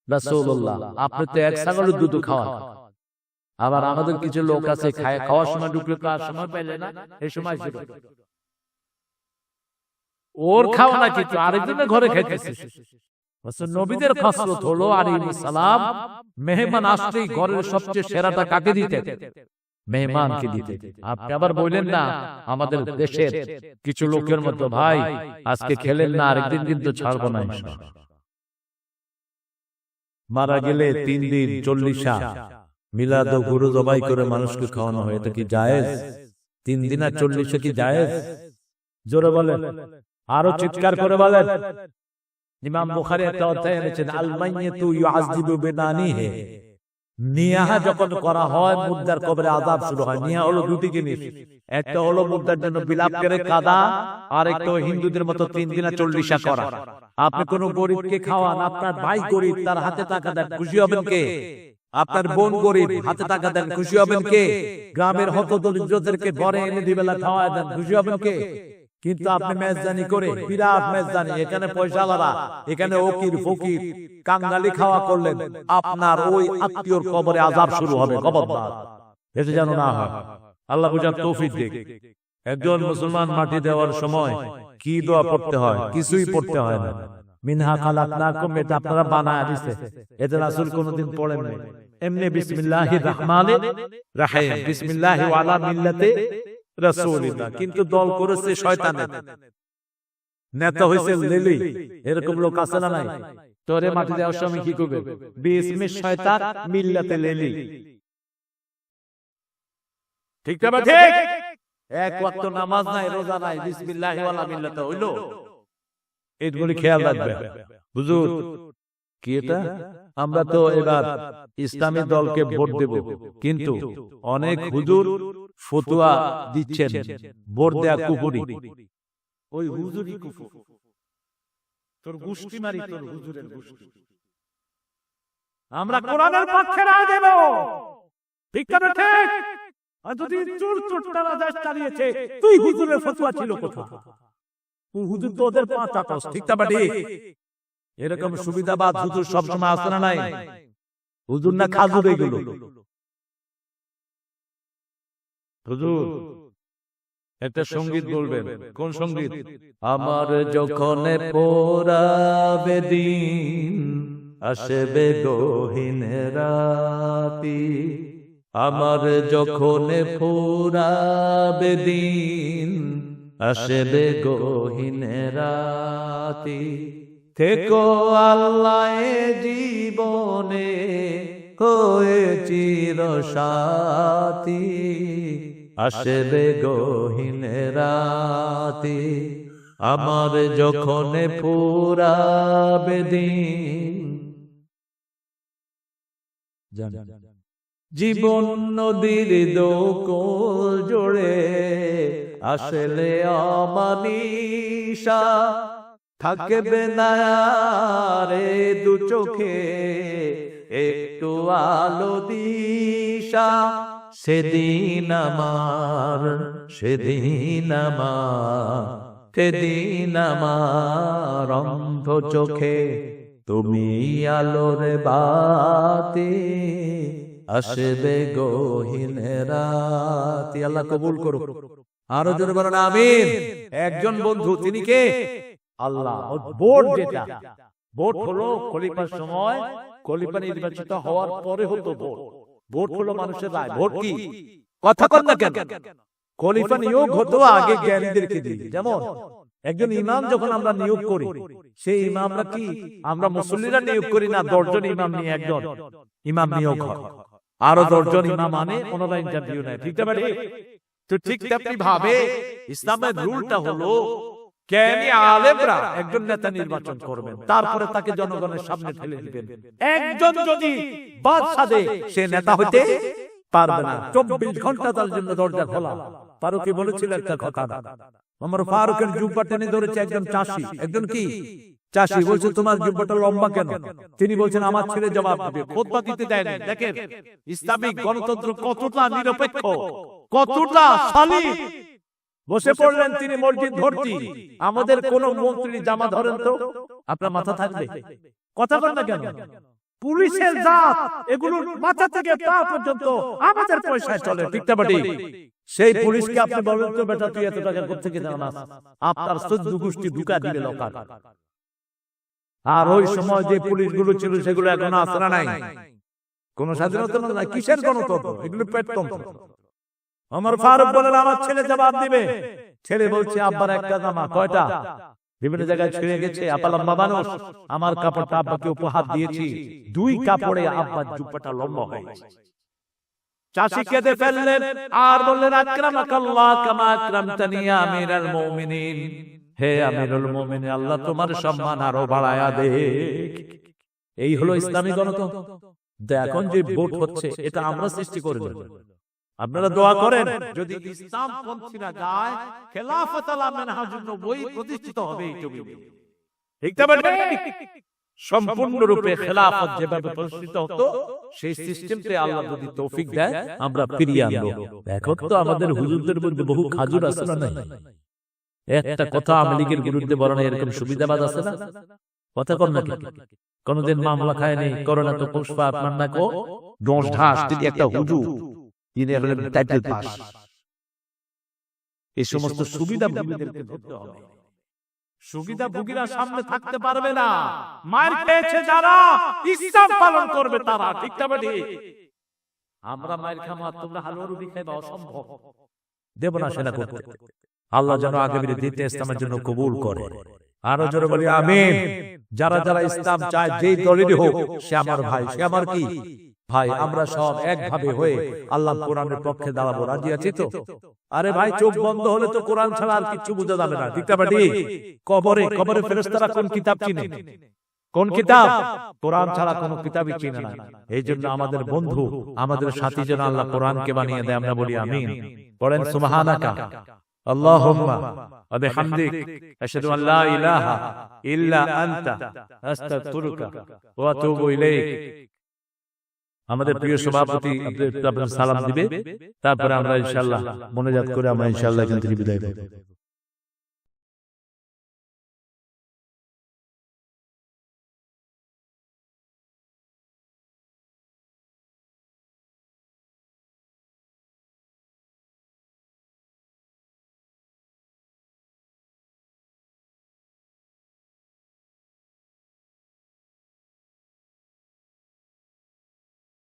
রাসূলুল্লাহ আপনি তো এক ছাগলের দুধ খাওয়ান আবার আমাদের কিছু লোক আছে খাওয়ার সময় ঢুকলে তো আর সময় পাইলে না এই সময় ছিল ওর খাওয়া না কিছু আরেকজনের ঘরে খাইতেছে নবীদের খাসলত হলো আলাইহিস সালাম মেহমান আসলেই ঘরের সবচেয়ে সেরাটা কাকে দিতেন মেহমানকে দিতেন আপনি আবার বললেন না আমাদের দেশের কিছু লোকের মধ্যে ভাই আজকে খেলেন না আরেকদিন কিন্তু ছাড়বো না ইনশাআল্লাহ মারা গেলে 3 দিন 40 মিলাদ ও গরু জবাই করে মানুষকে খাওয়ানো হয় এটা কি জায়েজ 3 দিন আর 40 কি জায়েজ জোরে বলেন, আরো চিৎকার করে বলেন। ইমাম বুখারী একটা অধ্যায় এনেছেন, আল মাইয়াতু ইউআযিবু বিনানিহি। নিয়াহা যখন করা হয় মুর্দার কবরে আযাব শুরু হয়। নিয়াহা হলো দুটি জিনিস, একটা হলো মুর্দার জন্য বিলাপ করে কাঁদা, আর একটা হিন্দুদের মতো 3 দিনা 40 করা। আপনি কোন গরিবকে খাওয়ান, আপনার ভাই গরিব, তার হাতে টাকা দেন, খুশি হবেন কে? আপনার বোন গরিব, হাতে টাকা দেন, খুশি হবেন কে? গ্রামের হতদরিদ্রদেরকে ঘরে এনে দুবেলা খাওয়ায় দেন, খুশি হবেন কে? কিন্তু আপনি মেজদানি করে, বিরাট মেজদানি, এখানে পয়সাওয়ালা, এখানে ওকির ফকির, কাঙ্গালি খাওয়া করলেন, আপনার ওই আত্মীয়র কবরে আযাব শুরু হবে। খবরদার, এটা যেন না হয়। আল্লাহ বুঝার তৌফিক দিক। একজন মুসলমান মাটি দেওয়ার সময় কি দোয়া পড়তে হয়? কিছুই পড়তে হয় না। মিনহা খালাকনাকুম, এটা আপনারা বানায় দিয়েছে, এটা রাসূল কোনদিন পড়েন নাই। এমনি বিসমিল্লাহির রহমানির রহিম, বিসমিল্লাহি ওয়া আলা মিল্লাতি রাসূলিল্লাহ। কিন্তু দল করেছে শয়তানের, নেতা হইছে লেলি। এরকম লোক আছে না নাই? তোরে মাটি দেওয়ার সময় কি করবে? বিসমিস শয়তান মিল্লাতে লেলি। ঠিক না? ঠিক। এক ওয়াক্ত নামাজ নাই, রোজা নাই, বিসমিল্লাহি ওয়া আলা মিল্লাতে হইলো। এইগুলি খেয়াল রাখবে। হুজুর কি এটা? আমরা তো এবার ইসলামী দলকে ভোট দেব, কিন্তু অনেক হুজুর ফতোয়া দিচ্ছেন ভোট দেয়া কুফরি। ওই হুজুরই কুফর। তোর গুষ্টি মারি, তোর হুজুরের গুষ্টি। আমরা কোরআনের পক্ষে রায় দেব। ঠিক না? ঠিক। আর যদি চোর চোরটারা দেশ চালিয়েছে, তুই হুজুরের ফতোয়া ছিল কোথায়? হুজুর তো ওদের পাঁচটা কস। ঠিক না? ঠিক। এরকম সুবিধাবাদ হুজুর সবসময় আসে না নাই? হুজুর না খাজুর এগুলো। হুজুর একটা সঙ্গীত বলবেন। কোন সঙ্গীত? আমার যখন পোড়াবে দিন, আসবে গহীন রাতি। আমার যখন পোড়াবে দিন, আসবে গহীন রাতি। থেকো আল্লাহ জীবনে হয়ে চির সাথী, আসবে গহীন রাতি। আমার যখন ফুরাবে দিন, জীবন নদীর দোকল জোড়ে আসলে অমানিসা। থাকবে না রে দু চোখে একটু আলো দিশা। সেদিন আমার, সেদিন আমার, সেদিন আমার অন্ধ চোখে তুমি আলোর বাতি, আসবে গহীন রাতি। আল্লাহ কবুল করুক। আরো জোরে বলেন আমিন। একজন বন্ধু, তিনি কে? আল্লাহ। ভোট যেটা, ভোট হলো খলিফার সময়, খলিফা নির্বাচিত হওয়ার পরে হতো ভোট। ভোট হলো মানুষের রায়। ভোট কি? কথা কন না কেন? খলিফা নিয়োগ হতো আগে জ্ঞানীদেরকে দিয়ে। যেমন একজন ইমাম যখন আমরা নিয়োগ করি, সেই ইমামরা কি আমরা মুসল্লিরা নিয়োগ করি না? 10 জন ইমাম নিয়ে একজন ইমাম নিয়োগ হয়, আরো 10 জন ইমাম আনে, ওনারা ইন্টারভিউ নেয়। ঠিক না? তো ঠিক তেমনি ভাবে ইসলামের রুলটা হলো জ্ঞানী আলেমরা একজন নেতা নির্বাচন করবেন, তারপরে তাকে জনগণের সামনে ঠেলে দিবেন। একজন যদি বাদ সাধে, সে নেতা হইতে পারবে না। 24 ঘন্টা তার জন্য দরজা খোলা। ফারুকী বলেছিল একটা কথা, আমার ফারুকের জুব্বা টেনে ধরেছে একজন চাষি। একজন কি চাষি বলছে, তোমার জুব্বাটা লম্বা কেন? তিনি বলছেন, আমার ছেলে জবাব দেবে। খুতবা দিতে দেয়নি। দেখেন ইসলামিক গণতন্ত্র কতটা নিরপেক্ষ, কতটা শালীন। বসে পড়লেন তিনি মসজিদ ভর্তি। আমাদের কোন মন্ত্রী জামা ধরেন তো, আপনার মাথা থাকবে? কথা বল না কেন? পুলিশের জাত, এগুলো মাথা থেকে পা পর্যন্ত আমাদের পয়সায় চলে। ঠিক না? সেই পুলিশকে আপনি বলেন তো, বেটা তুই এত টাকা কোথা থেকে জানাস? আপনার 14 গোষ্ঠী ঢুকা দিবে লোকাল। আর ওই সময় যে পুলিশগুলো ছিল, সেগুলো এখন আছে না নাই? কোন স্বাধীনতা নাই। কিসের গণতন্ত্র? এগুলো পেটতন্ত্র। আমার ফারুক বলেন, আমার ছেলে জবাব দিবে। ছেলে বলছে, আব্বার একটা জামা। কয়টা? বিভিন্ন জায়গায় ছিঁড়ে গেছে। আপা লম্বা মানুষ, আমার কাপড়টা আব্বাকে উপহার দিয়েছি, 2 কাপড়ে আব্বার জুব্বাটা লম্বা হয়েছে। চাচি কেঁদে ফেললেন আর বললেন আকরামাকাল্লাহ কামা আকরামতানি ইয়া আমিরাল মুমিনিন, হে আমিরুল মুমিনিন আল্লাহ তোমার সম্মান আরো বাড়ায়া দে। এই হলো ইসলামী গণতন্ত্র। এখন যে ভোট হচ্ছে এটা আমরা সৃষ্টি করে দেব। আপনারা দোয়া করেন যদি ইসলাম পন্থীরা যায় খেলাফত আলা মানহাজুন নবুয়্বী প্রতিষ্ঠিত হবে এই জমিনে। ঠিক তবে সম্পূর্ণরূপে খেলাফত যেভাবে প্রতিষ্ঠিত হতো সেই সিস্টেমতে আল্লাহ যদি তৌফিক দেয় আমরা ফিরিয়ে আনবো। এখন তো আমাদের হুজুরদের মধ্যে বহু খাজুর আছে না নাই? একটা কথা আওয়ামী লীগের বিরুদ্ধে বলার এরকম সুবিধাবাদ আছে না? কথা কর নাকি? কোনদিন মামলা খায়নি, করোনা তো পুষ্পা আপনার না কো দোষ ঢাস তিনি একটা হুজুর, তিনি হলেন টাইটেল পাস। এই সমস্ত সুবিধা ভোগীদেরকে ধরতে হবে। সুবিধা ভোগীরা সামনে থাকতে পারবে না। মার খেয়েছে যারা ইসলাম পালন করবে তারা। ঠিক তবে আমরা মায়ের খাবো আর তোমরা হালুয়া রুটি খাইবা, অসম্ভব। দেব না সেটা করতে। আল্লাহ যেন আগামী দিতে ইসলামের জন্য কবুল করে। আরো জোরে বলি আমিন। যারা যারা ইসলাম চায় যেই দলেরই হোক সে আমার ভাই, সে আমার কি ভাই। আমরা সব একভাবে হয়ে আল্লাহ কোরআনের পক্ষে দাঁড়াবো। রাজি আছি তো? আরে ভাই চোখ বন্ধ হলে তো কোরআন ছাড়া আর কিছু বোঝা যাবে না। ঠিক না? কবরে কবরে ফেরেশতারা কোন কিতাব চিনে? কোন কিতাব? কোরআন ছাড়া কোন কিতাবই চিনে না। এই জন্য আমাদের বন্ধু আমাদের সাথী যেন আল্লাহ কোরআনকে বানিয়ে দেয়। আমরা বলি আমিন। পড়েন সুবহানাকা আল্লাহুম্মা ওয়া বিহামদিক আশহাদু আল লা ইলাহা ইল্লা আনতা আস্তাগফিরুকা ওয়া আতুবু ইলাইক। আমাদের প্রিয় সভাপতি আপনাদের সালাম দিবে, তারপরে আমরা ইনশাআল্লাহ মোনাজাত করে আমরা ইনশাআল্লাহ এখান থেকে বিদায় নেব।